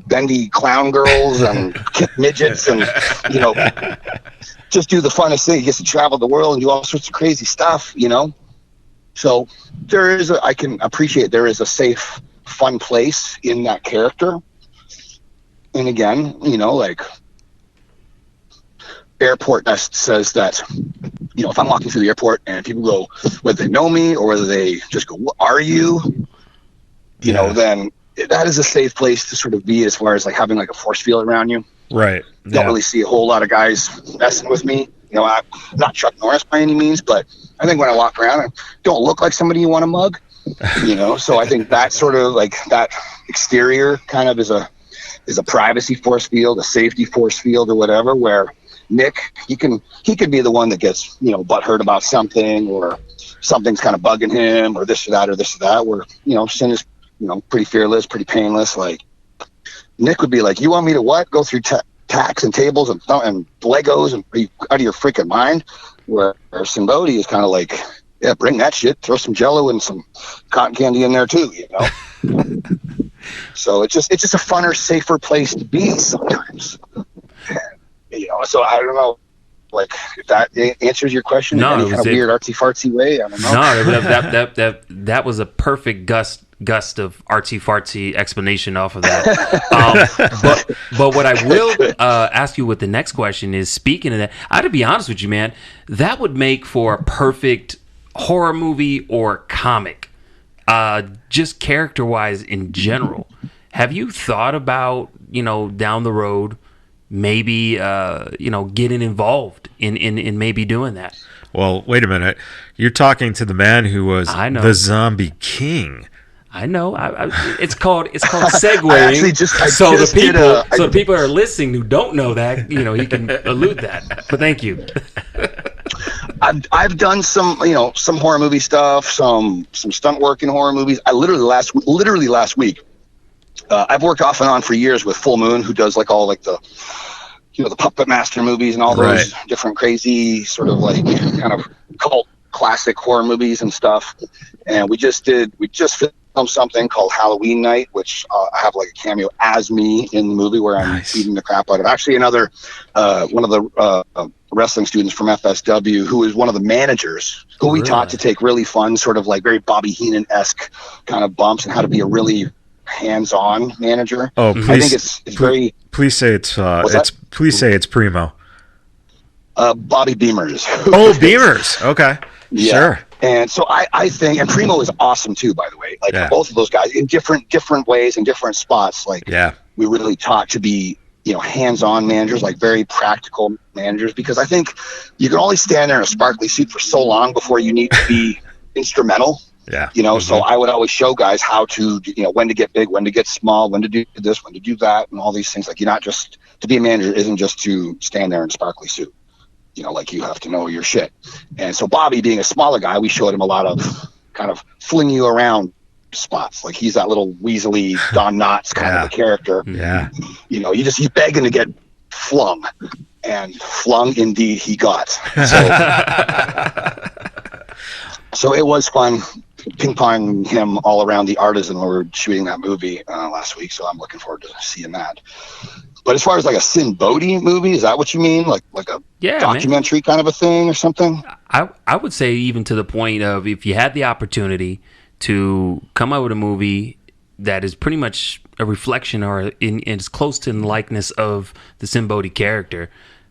bendy clown girls and kick midgets and, just do the funnest thing. He gets to travel the world and do all sorts of crazy stuff, So I can appreciate there is a safe, fun place in that character. And again, Airport Nest says that, if I'm walking through the airport and people go, whether they know me or whether they just go, what are you? Then that is a safe place to sort of be as far as like having like a force field around you. Right. Don't really see a whole lot of guys messing with me. I'm not Chuck Norris by any means, but I think when I walk around, I don't look like somebody you want to mug, So I think that sort of like that exterior kind of is a privacy force field, a safety force field or whatever, where Nick, he could be the one that gets, butthurt about something or something's kind of bugging him or this or that, where, Sinn is, pretty fearless, pretty painless. Like Nick would be like, you want me to what? Go through tacks and tables and Legos and are you out of your freaking mind? Where Sinn Bodhi is kind of like, yeah, bring that shit, throw some Jello and some cotton candy in there too, So it's just a funner, safer place to be sometimes. So I don't know, like if that answers your question in any kind of weird artsy fartsy way. I don't know. No, that was a perfect gust of artsy fartsy explanation off of that. But what I will ask you with the next question is, speaking of that, I to be honest with you, man, that would make for a perfect horror movie or comic, just character wise in general. Have you thought about down the road maybe getting involved in maybe doing that? Well, wait a minute. You're talking to the man who was the Zombie King. I know. It's called segueing. The people are listening who don't know that, you can allude that. But thank you. I've done some horror movie stuff, some stunt work in horror movies. I literally last week. I've worked off and on for years with Full Moon, who does like all like the the Puppet Master movies and all those different crazy sort of like kind of cult classic horror movies and stuff. And we just filmed something called Halloween Night, which I have like a cameo as me in the movie where I'm beating the crap out of actually another one of the wrestling students from FSW who is one of the managers who we taught to take really fun sort of like very Bobby Heenan-esque kind of bumps and how to be a really hands-on manager. Oh, please, I think it's very. Please say it's Primo. Bobby Beamers. Oh, Beamers. Okay. Yeah. Sure. And so I think, and Primo is awesome too, by the way. Like both of those guys in different ways in different spots. Like we really taught to be hands-on managers, like very practical managers, because I think you can only stand there in a sparkly suit for so long before you need to be instrumental. Yeah. So I would always show guys how to, when to get big, when to get small, when to do this, when to do that, and all these things. Like, you're not just to be a manager isn't just to stand there in a sparkly suit. Like you have to know your shit. And so Bobby, being a smaller guy, we showed him a lot of kind of fling you around spots. Like he's that little weaselly Don Knotts kind of a character. Yeah. He's begging to get flung, and flung indeed he got. So it was fun ping-ponging him all around the Artisan when we were shooting that movie last week. So I'm looking forward to seeing that. But as far as like a Sinn Bodhi movie, is that what you mean? Like a documentary kind of a thing or something? I would say even to the point of, if you had the opportunity to come out with a movie that is pretty much a reflection or is close to the likeness of the Sinn Bodhi character,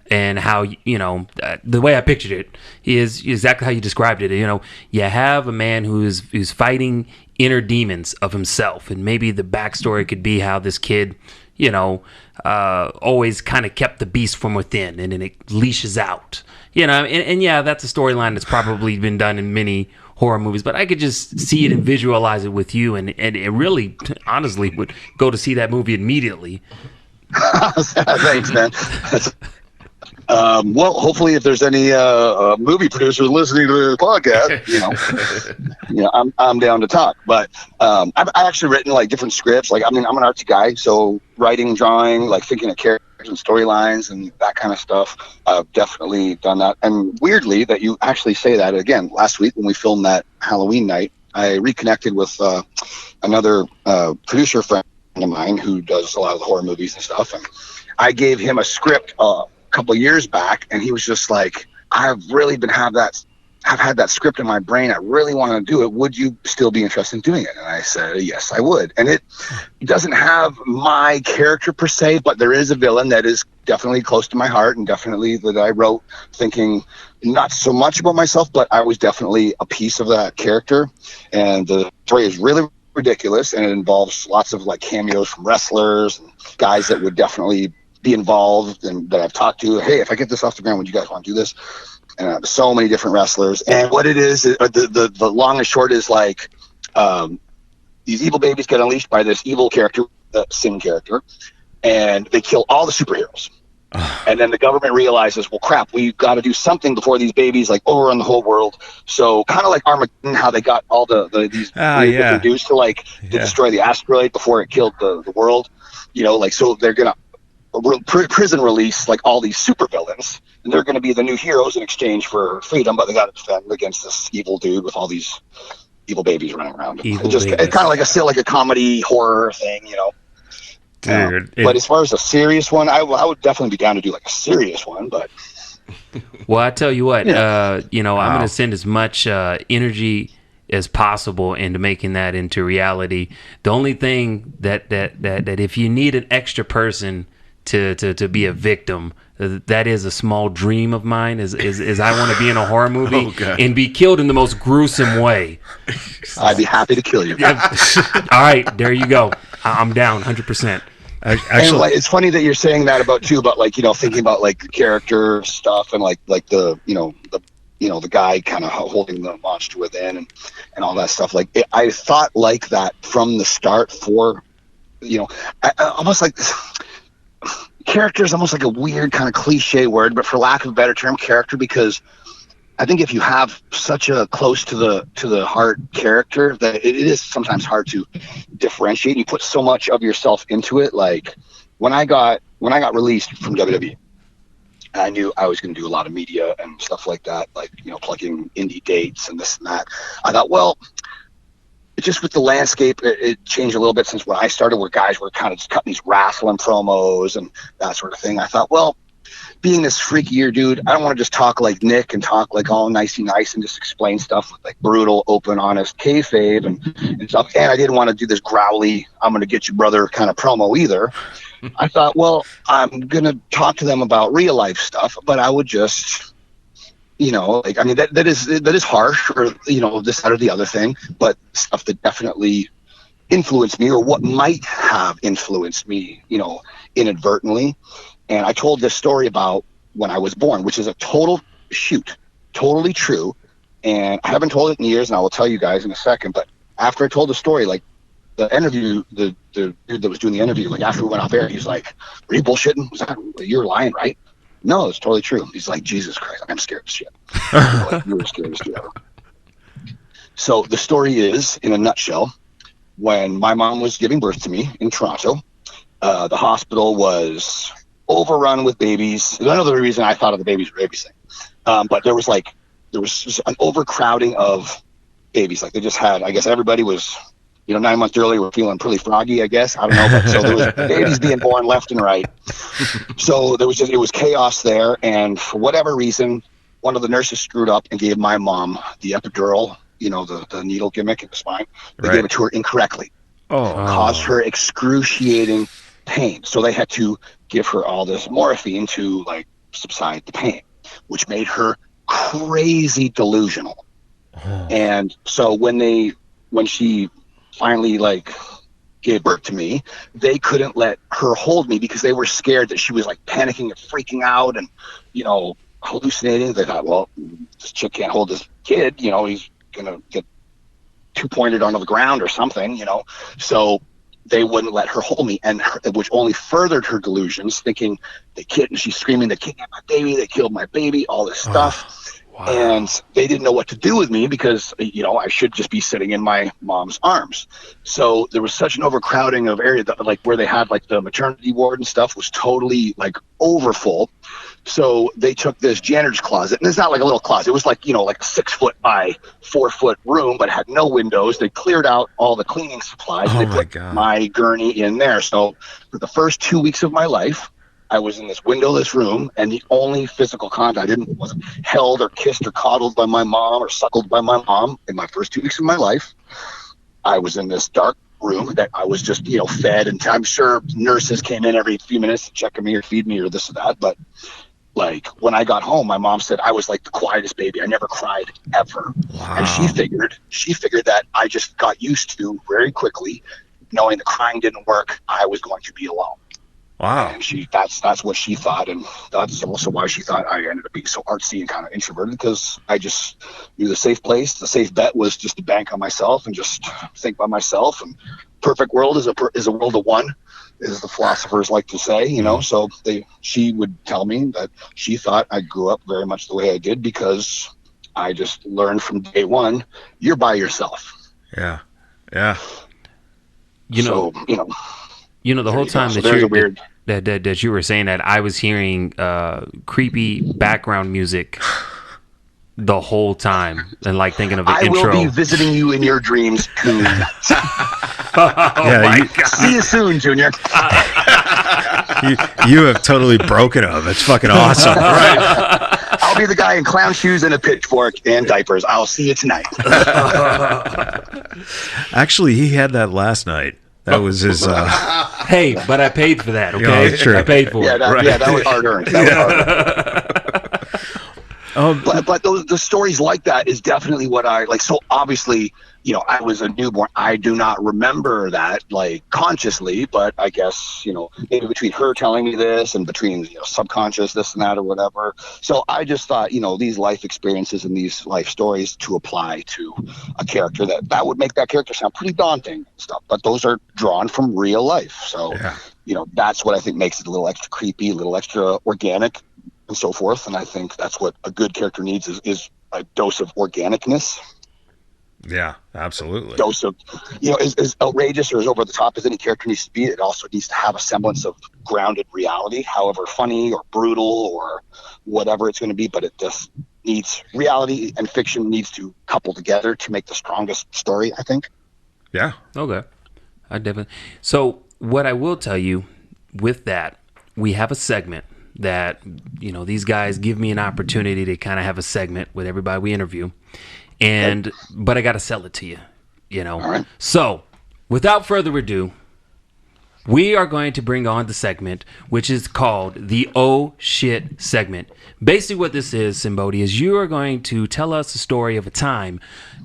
and how, the way I pictured it is exactly how you described it. You have a man who's fighting inner demons of himself, and maybe the backstory could be how this kid, always kind of kept the beast from within, and then it leashes out. And that's a storyline that's probably been done in many horror movies, but I could just see it and visualize it with you, and it really, honestly, would go to see that movie immediately. Thanks, man. Well, hopefully, if there's any movie producers listening to the podcast, I'm down to talk. But I've actually written like different scripts. Like, I mean, I'm an artsy guy, so writing, drawing, like thinking of characters and storylines and that kind of stuff. I've definitely done that. And weirdly, that you actually say that again. Last week when we filmed that Halloween night, I reconnected with another producer friend of mine who does a lot of the horror movies and stuff, and I gave him a script couple of years back, and he was just like, I've had that script in my brain. I really want to do it. Would you still be interested in doing it? And I said, yes, I would. And it doesn't have my character per se, but there is a villain that is definitely close to my heart, and definitely that I wrote thinking not so much about myself, but I was definitely a piece of that character. And the story is really ridiculous, and it involves lots of like cameos from wrestlers and guys that would definitely be involved and that I've talked to. Hey, if I get this off the ground, would you guys want to do this? And so many different wrestlers. And what it is, the long and short is like these evil babies get unleashed by this evil character, the Sinn character, and they kill all the superheroes. And then the government realizes, well, crap, we've got to do something before these babies like overrun the whole world. So kind of like Armageddon, how they got all these different dudes to destroy the asteroid before it killed the world. So they're gonna prison release like all these supervillains, and they're going to be the new heroes in exchange for freedom, but they got to defend against this evil dude with all these evil babies running around. It's kind of like a comedy horror thing, Dude, but as far as a serious one, I would definitely be down to do like a serious one. But well, I tell you what, I'm going to send as much energy as possible into making that into reality. The only thing that if you need an extra person to be a victim, that is a small dream of mine, is I want to be in a horror movie and be killed in the most gruesome way. I'd be happy to kill you. All right, there you go. I'm down 100%. Actually, it's funny that you're saying that about like, thinking about like character stuff and like the the guy kind of holding the monster within and all that stuff. Like I thought like that from the start for, almost like character is almost like a weird kind of cliche word, but for lack of a better term, character, because I think if you have such a close to the heart character that it is sometimes hard to differentiate. You put so much of yourself into it. Like when I got released from WWE, I knew I was going to do a lot of media and stuff like that, like, plugging indie dates and this and that. I thought, well, just with the landscape, it changed a little bit since when I started, where guys were kind of just cutting these wrestling promos and that sort of thing. I thought, well, being this freakier dude, I don't want to just talk like Nick and talk like all nicey nice and just explain stuff with like brutal, open, honest kayfabe and stuff. And I didn't want to do this growly, I'm going to get you brother kind of promo either. I thought, well, I'm going to talk to them about real life stuff, but I would just, that is harsh, or, this, that, or the other thing, but stuff that definitely influenced me, or what might have influenced me, inadvertently. And I told this story about when I was born, which is a total shoot, totally true. And I haven't told it in years, and I will tell you guys in a second. But after I told the story, like the interview, the dude that was doing the interview, like after we went off air, he's like, "Are you bullshitting? You were lying, right?" No, it's totally true. He's like, "Jesus Christ, I'm scared as shit." Like, you were scared as shit ever. So the story is, in a nutshell, when my mom was giving birth to me in Toronto, the hospital was overrun with babies. Another reason I thought of the babies were babysitting, but there was just an overcrowding of babies. Like they just had, I guess everybody was, 9 months earlier, we're feeling pretty froggy, I guess. I don't know. But so there was babies being born left and right. So it was chaos there. And for whatever reason, one of the nurses screwed up and gave my mom the epidural, the needle gimmick in the spine. They gave it to her incorrectly. Caused her excruciating pain. So they had to give her all this morphine to like subside the pain, which made her crazy delusional. And so when she finally like gave birth to me, they couldn't let her hold me because they were scared that she was like panicking and freaking out and hallucinating. They thought, well, this chick can't hold this kid, he's gonna get two-pointed onto the ground or something, So they wouldn't let her hold me, which only furthered her delusions, thinking and she's screaming, they kidnapped my baby, they killed my baby, all this stuff. Wow. And they didn't know what to do with me because, I should just be sitting in my mom's arms. So there was such an overcrowding of area that, like, where they had like the maternity ward and stuff was totally like overfull. So they took this janitor's closet, and it's not like a little closet. It was like, like a 6 foot by 4 foot room, but had no windows. They cleared out all the cleaning supplies. And they put my gurney in there. So for the first 2 weeks of my life, I was in this windowless room, and the only physical contact wasn't held or kissed or coddled by my mom or suckled by my mom in my first 2 weeks of my life. I was in this dark room that I was just, fed, and I'm sure nurses came in every few minutes to check on me or feed me or this or that. But like when I got home, my mom said I was like the quietest baby. I never cried ever. Wow. And she figured that I just got used to very quickly knowing the crying didn't work. I was going to be alone. Wow. And that's what she thought, and that's also why she thought I ended up being so artsy and kind of introverted, because I just knew the safe place. The safe bet was just to bank on myself and just think by myself. And perfect world is a world of one, as the philosophers like to say, So she would tell me that she thought I grew up very much the way I did because I just learned from day one, you're by yourself. Yeah. Yeah. The whole time that you were saying that, I was hearing creepy background music the whole time, and like thinking of the intro. I will be visiting you in your dreams too. My God. See you soon, Junior. You have totally broken him. It's fucking awesome. Right. I'll be the guy in clown shoes and a pitchfork and diapers. I'll see you tonight. Actually, he had that last night. That was his. Hey, but I paid for that. Okay, Yeah, true. I paid for it. That was hard earned. But the stories like that is definitely what I like. So obviously, I was a newborn. I do not remember that like consciously, but I guess, maybe between her telling me this and between, subconscious, this and that or whatever. So I just thought, these life experiences and these life stories to apply to a character that would make that character sound pretty daunting and stuff. But those are drawn from real life. So, that's what I think makes it a little extra creepy, a little extra organic and so forth. And I think that's what a good character needs is a dose of organicness. Yeah, absolutely. Dose of, as outrageous or as over the top as any character needs to be, it also needs to have a semblance of grounded reality, however funny or brutal or whatever it's going to be. But it just needs reality, and fiction needs to couple together to make the strongest story, I think. Yeah. Okay. I definitely. So what I will tell you with that, we have a segment that, these guys give me an opportunity to kind of have a segment with everybody we interview. But I got to sell it to you, All right. So without further ado, we are going to bring on the segment, which is called the Oh Shit segment. Basically what this is, Sinn Bodhi, is you are going to tell us the story of a time,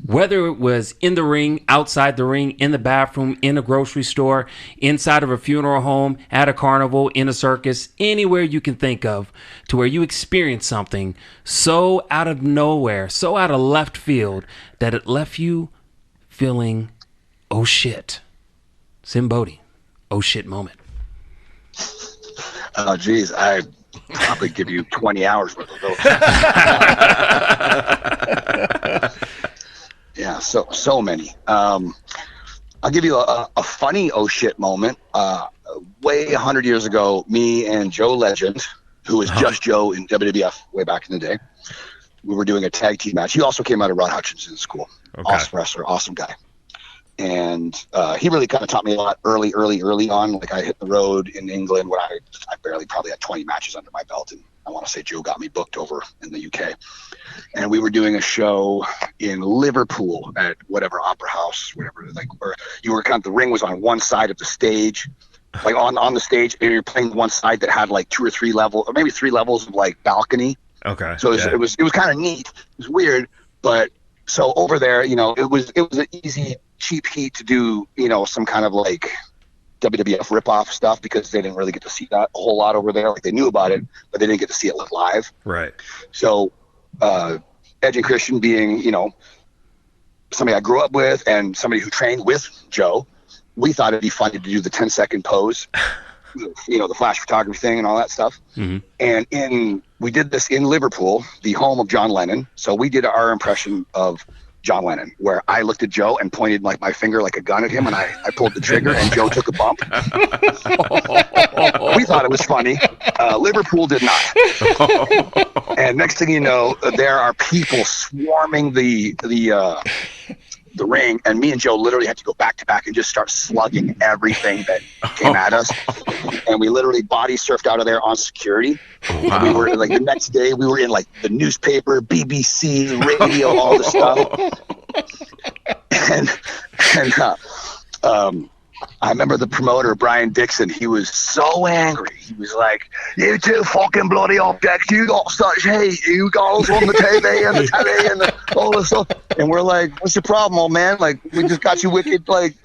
whether it was in the ring, outside the ring, in the bathroom, in a grocery store, inside of a funeral home, at a carnival, in a circus, anywhere you can think of, to where you experienced something so out of nowhere, so out of left field, that it left you feeling, oh shit. Sinn Bodhi. Oh shit moment. Oh geez, I probably give you 20 hours worth of those. Yeah, so many. I'll give you a funny oh shit moment. Way 100 years ago, me and Joe Legend, who was just Joe in WWF way back in the day, we were doing a tag team match. He also came out of Rod Hutchinson's school. Okay. Awesome wrestler, awesome guy. And he really kind of taught me a lot early on. Like I hit the road in England when I barely probably had 20 matches under my belt. And I want to say Joe got me booked over in the UK. And we were doing a show in Liverpool at whatever Opera House, whatever, like where you were the ring was on one side of the stage, like on the stage, and you're playing one side that had like 2 or 3 levels, or maybe 3 levels of like balcony. Okay. So it was kind of neat. It was weird, but so over there, it was an easy, cheap heat to do, some kind of like WWF ripoff stuff, because they didn't really get to see that a whole lot over there. Like they knew about it, but they didn't get to see it live. Right. So Edge and Christian being, somebody I grew up with and somebody who trained with Joe, we thought it'd be funny to do the 10-second pose, the flash photography thing and all that stuff. And we did this in Liverpool, the home of John Lennon. So we did our impression of John Lennon, where I looked at Joe and pointed like my finger like a gun at him, and I pulled the trigger, and Joe took a bump. We thought it was funny. Liverpool did not. And next thing you know, there are people swarming the ring, and me and Joe literally had to go back to back and just start slugging everything that came at us. And we literally body surfed out of there on security. Wow. We were like, the next day we were in like the newspaper, BBC, radio, all the stuff. And I remember the promoter, Brian Dixon, he was so angry. He was like, "You two fucking bloody objects, you got such hate, you guys on the TV and the telly and all this stuff." And we're like, "What's your problem, old man? Like, we just got you wicked, like,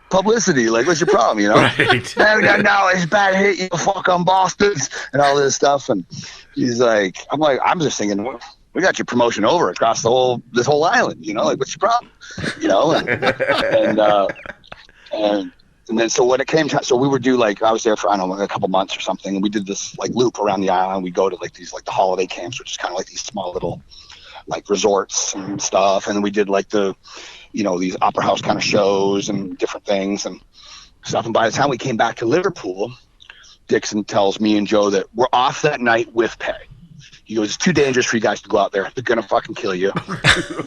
publicity. Like, what's your problem, you know?" Right. No, it's bad hate, you fucking bastards, and all this stuff. And he's like, I'm just thinking, we got your promotion over across this whole island, you know? Like, what's your problem? You know? And then, so when it came time, so we would do like, I was there for, I don't know, like a couple months or something, and we did this like loop around the island. We go to like these, like the holiday camps, which is kind of like these small little like resorts and stuff. And then we did like these opera house kind of shows and different things and stuff. And by the time we came back to Liverpool, Dixon tells me and Joe that we're off that night with pay. He goes, "It's too dangerous for you guys to go out there. They're going to fucking kill you.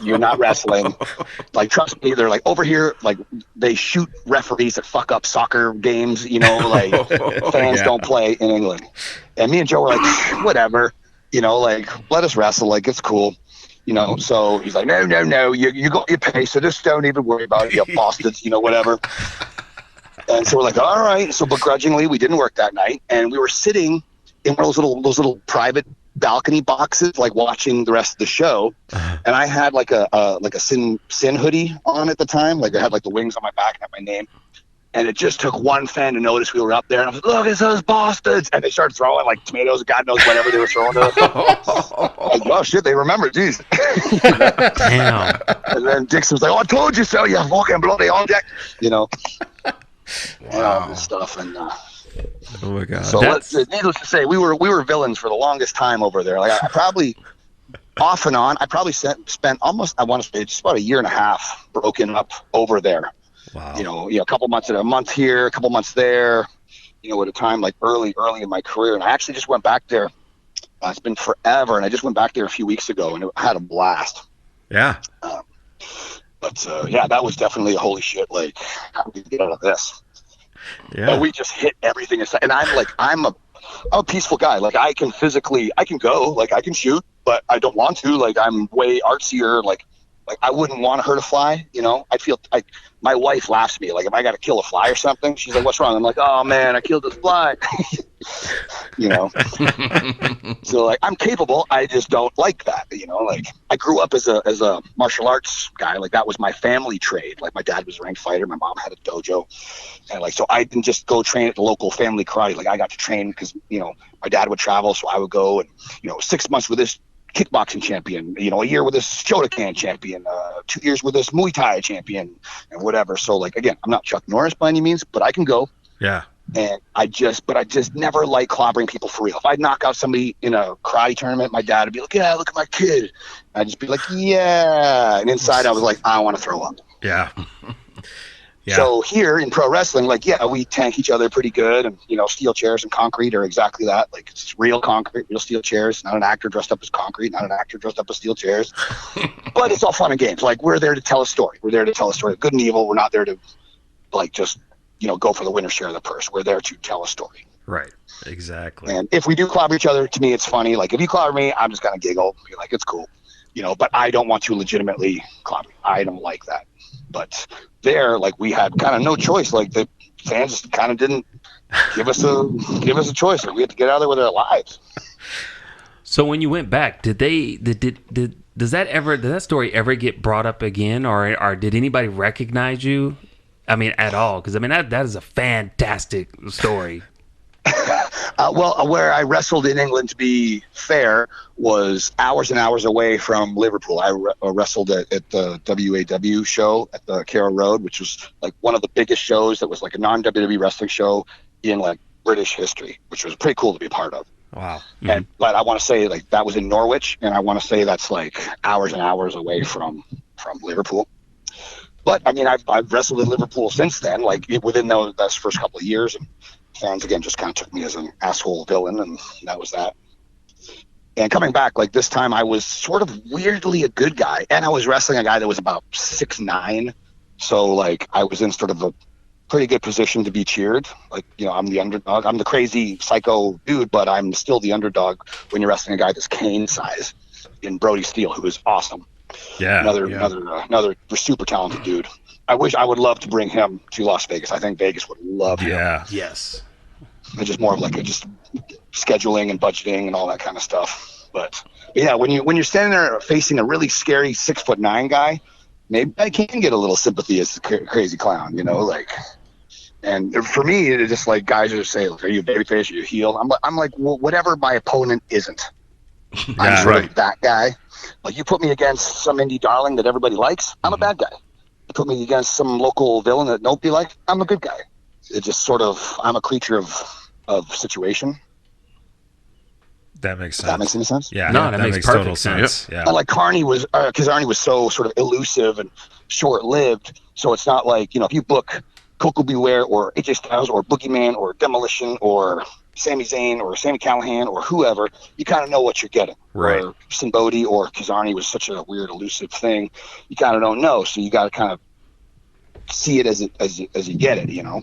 You're not wrestling. Like, trust me, they're like, over here, like, they shoot referees that fuck up soccer games, like, fans don't play in England." And me and Joe were like, whatever, like, let us wrestle. Like, it's cool. So he's like, no, you got your pay, so just don't even worry about it, you bastards, whatever. And so we're like, all right. So begrudgingly, we didn't work that night, and we were sitting in one of those little private balcony boxes, like watching the rest of the show. And I had like a Sinn hoodie on at the time. Like I had like the wings on my back and had my name. And it just took one fan to notice we were up there. And I was like, "Look, it's those bastards." And they started throwing like tomatoes, God knows whatever they were throwing at us. Like, oh shit, they remember, jeez. Damn. And then Dixon was like, "Oh, I told you so, you fucking bloody object." And all this stuff. And oh my god. So needless to say, we were villains for the longest time over there. Like I probably off and on, I probably spent almost, I want to say, just about a year and a half broken up over there. Wow. A couple months a month here, a couple months there, at a time like early in my career. And I actually just went back there. It's been forever, and I just went back there a few weeks ago, and I had a blast. Yeah. But that was definitely a holy shit. Like, how do we get out of this? Yeah. And we just hit everything aside. And I'm a peaceful guy. Like, I can go, like I can shoot, but I don't want to. Like, I'm way artsier. Like I wouldn't want her to fly, I feel like my wife laughs at me. Like if I got to kill a fly or something, she's like, "What's wrong?" I'm like, "Oh man, I killed this fly." So like I'm capable. I just don't like that. Like I grew up as a martial arts guy. Like that was my family trade. Like my dad was a ranked fighter. My mom had a dojo. And like, so I didn't just go train at the local family karate. Like I got to train because, my dad would travel. So I would go and, 6 months with this kickboxing champion, a year with this Shotokan champion, 2 years with this Muay Thai champion and whatever. So like, again, I'm not Chuck Norris by any means, but I can go. Yeah. And I just never like clobbering people for real. If I'd knock out somebody in a karate tournament, my dad would be like, "Yeah, look at my kid." I'd just be like, "Yeah." And inside I was like, I want to throw up. Yeah. Yeah. So here in pro wrestling, like, we tank each other pretty good. And, steel chairs and concrete are exactly that. Like, it's real concrete, real steel chairs, not an actor dressed up as concrete, not an actor dressed up as steel chairs. But it's all fun and games. Like, we're there to tell a story. We're there to tell a story of good and evil. We're not there to, like, just, go for the winner's share of the purse. We're there to tell a story. Right. Exactly. And if we do clobber each other, to me, it's funny. Like, if you clobber me, I'm just going to giggle. Be like, it's cool. But I don't want to legitimately clobber. I don't like that. But there, like, we had kind of no choice. Like, the fans just kind of didn't give us a choice. Like, we had to get out of there with our lives. So when you went back, did that story ever get brought up again, or did anybody recognize you? I mean, at all? Because I mean that is a fantastic story. Well, where I wrestled in England, to be fair, was hours and hours away from Liverpool. I wrestled at the WAW show at the Carrow Road, which was like one of the biggest shows that was like a non-WWE wrestling show in like British history, which was pretty cool to be a part of. Wow. But I want to say like that was in Norwich, and I want to say that's like hours and hours away from Liverpool. But I mean, I've wrestled in Liverpool since then, like within those first couple of years, and fans again just kind of took me as an asshole villain, and that was that. And coming back, like this time, I was sort of weirdly a good guy, and I was wrestling a guy that was about 6'9", so like I was in sort of a pretty good position to be cheered. Like, you know, I'm the underdog. I'm the crazy psycho dude, but I'm still the underdog when you're wrestling a guy that's Kane size in Brody Steele, who is awesome. Yeah. Another super talented dude. I would love to bring him to Las Vegas. I think Vegas would love him. Yeah. Yes. It's just more of like just scheduling and budgeting and all that kind of stuff. But yeah, when you're standing there facing a really scary 6'9" guy, maybe I can get a little sympathy as a crazy clown, you know, like. And for me, it's just like guys are saying, like, "Are you a babyface? Are you a heel?" I'm like, well, whatever my opponent isn't. I'm sort of that guy. Like, you put me against some indie darling that everybody likes, I'm a bad guy. You put me against some local villain that nobody likes, I'm a good guy. It just sort of, I'm a creature of situation. That makes sense. That makes any sense? Yeah. No, that makes perfect total sense. Yeah. And like Kizarny was so sort of elusive and short-lived, so it's not like, you know, if you book Coco Beware or AJ Styles or Boogeyman or Demolition or Sami Zayn or Sami Callihan or whoever, you kind of know what you're getting. Right. Or Sinn Bodhi or Kizarny was such a weird, elusive thing. You kind of don't know, so you got to kind of see it as you get it, you know.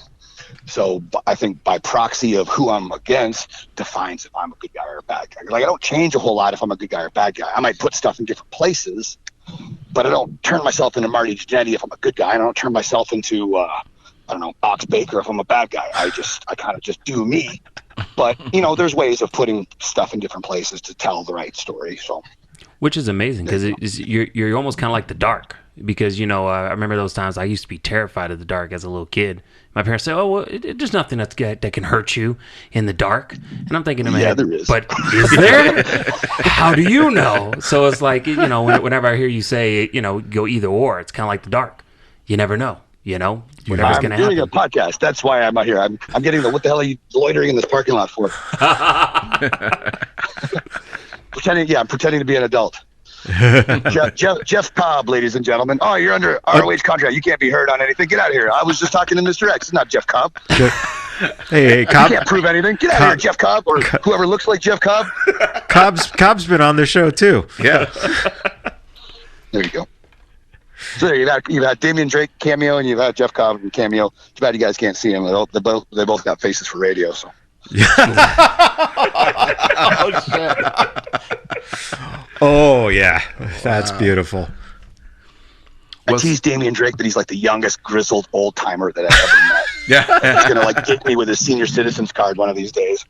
So I think by proxy of who I'm against defines if I'm a good guy or a bad guy. Like, I don't change a whole lot if I'm a good guy or a bad guy. I might put stuff in different places, but I don't turn myself into Marty Jannetty if I'm a good guy. I don't turn myself into I don't know, Ox Baker if I'm a bad guy. I kind of just do me. But, you know, there's ways of putting stuff in different places to tell the right story. So, which is amazing because you're almost kind of like the dark. Because, you know, I remember those times I used to be terrified of the dark as a little kid. My parents say, "Oh, well, there's nothing that can hurt you in the dark." And I'm thinking in my head, there is. But is there? How do you know? So it's like, you know, whenever I hear you say, you know, go either or, it's kind of like the dark. You never know. You know, whatever's going to happen. I'm doing a podcast. That's why I'm out here. I'm getting what the hell are you loitering in this parking lot for? I'm pretending to be an adult. Jeff Cobb, ladies and gentlemen. Oh, you're under ROH contract. You can't be heard on anything. Get out of here. I was just talking to Mr. X. It's not Jeff Cobb. Hey, Cobb. You can't prove anything. Get out of here, Jeff Cobb, or whoever looks like Jeff Cobb. Cobb's been on the show too. Yeah. There you go. So you've had Damian Drake cameo and you've had Jeff Cobb cameo. Too bad you guys can't see him. They both got faces for radio. So. Oh shit. Oh yeah, that's beautiful. I tease Damian Drake that he's like the youngest grizzled old timer that I've ever met. Yeah. He's gonna like get me with his senior citizens card one of these days.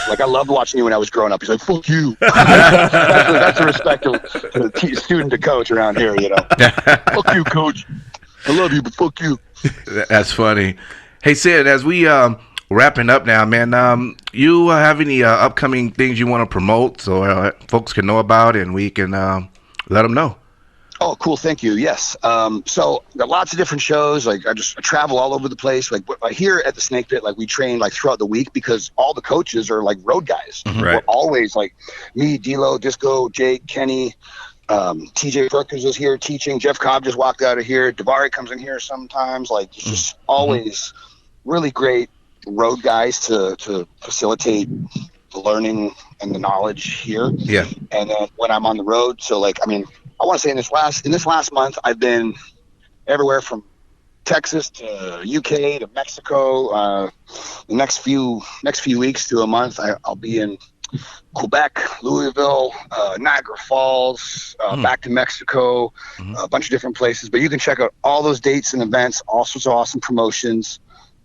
Like, I loved watching you when I was growing up. He's like, "Fuck you." That's the respect of student to coach around here, you know. "Fuck you, coach. I love you, but fuck you." That's funny. Hey, Sid, as we wrapping up now, man, you have any upcoming things you want to promote so folks can know about and we can let them know? Oh, cool. Thank you. Yes. So got lots of different shows. Like, I travel all over the place. Like, here at the Snake Pit, like, we train like throughout the week because all the coaches are like road guys. Mm-hmm. We're always like me, D'Lo, Disco, Jake, Kenny, TJ Perkins is here teaching. Jeff Cobb just walked out of here. Davari comes in here sometimes. Like, it's just always really great road guys to facilitate the learning and the knowledge here. Yeah. And then when I'm on the road, so like, I mean, I want to say in this last month, I've been everywhere from Texas to UK to Mexico. The next few weeks to a month, I'll be in Quebec, Louisville, Niagara Falls, back to Mexico, a bunch of different places. But you can check out all those dates and events, all sorts of awesome promotions.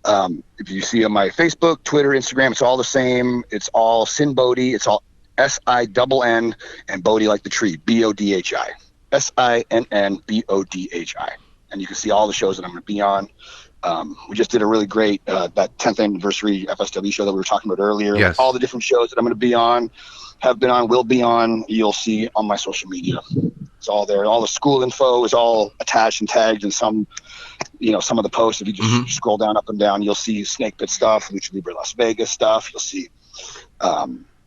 If you see on my Facebook, Twitter, Instagram, it's all the same. It's all Sinn Bodhi. It's all SINN and Bodhi like the tree, BODHI. SINN BODHI. And you can see all the shows that I'm going to be on. We just did a really great that 10th anniversary FSW show that we were talking about earlier. Yes. All the different shows that I'm going to be on, have been on, will be on, you'll see on my social media. It's all there. All the school info is all attached and tagged, and some of the posts, if you just scroll down, up and down, you'll see Snake Pit stuff, Lucha Libre Las Vegas stuff. You'll see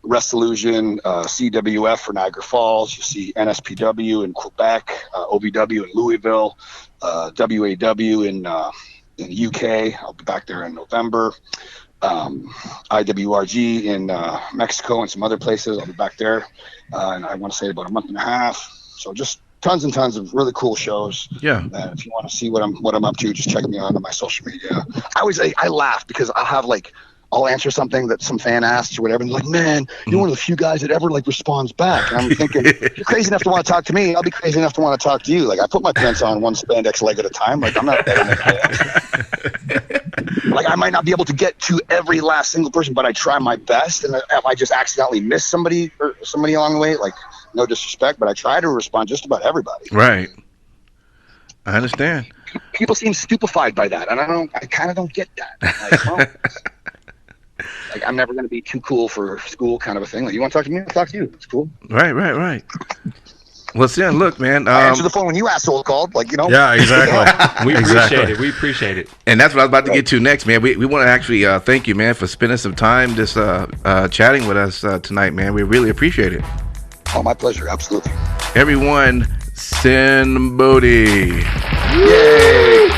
Resolution, CWF for Niagara Falls. You'll see NSPW in Quebec, OVW in Louisville, WAW in the UK. I'll be back there in November. IWRG in Mexico and some other places. I'll be back there, and I want to say about a month and a half. So just tons and tons of really cool shows. Yeah. If you want to see what I'm up to, just check me out on my social media. I laugh because I'll answer something that some fan asks or whatever, and they're like, "Man, you're one of the few guys that ever responds back." And I'm thinking, if you're crazy enough to want to talk to me, I'll be crazy enough to want to talk to you. Like, I put my pants on one spandex leg at a time. Like, I'm not better than anybody else. Like, I might not be able to get to every last single person, but I try my best. And if I just accidentally miss somebody along the way, like, no disrespect, but I try to respond just about everybody. Right. I understand. People seem stupefied by that, and I kind of don't get that. Like, well, like, I'm never going to be too cool for school, kind of a thing. Like, you want to talk to me? I'll talk to you. It's cool. Right. Well, Sinn, look, man. I answer the phone when you asshole called. Like, Yeah, exactly. We appreciate it. We appreciate it. And that's what I was about to get to next, man. We want to actually thank you, man, for spending some time just chatting with us tonight, man. We really appreciate it. Oh, my pleasure. Absolutely. Everyone, Sinn Bodhi. Yay!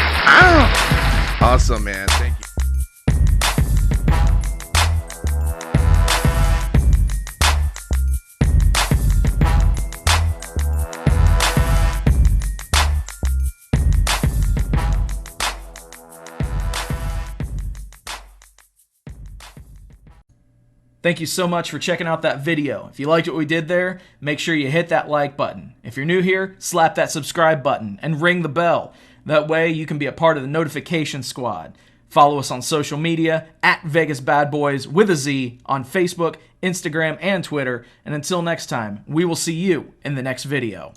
Awesome, man. Thank you. Thank you so much for checking out that video. If you liked what we did there, make sure you hit that like button. If you're new here, slap that subscribe button and ring the bell. That way you can be a part of the notification squad. Follow us on social media at Vegas BadBoyz with a Z on Facebook, Instagram, and Twitter. And until next time, we will see you in the next video.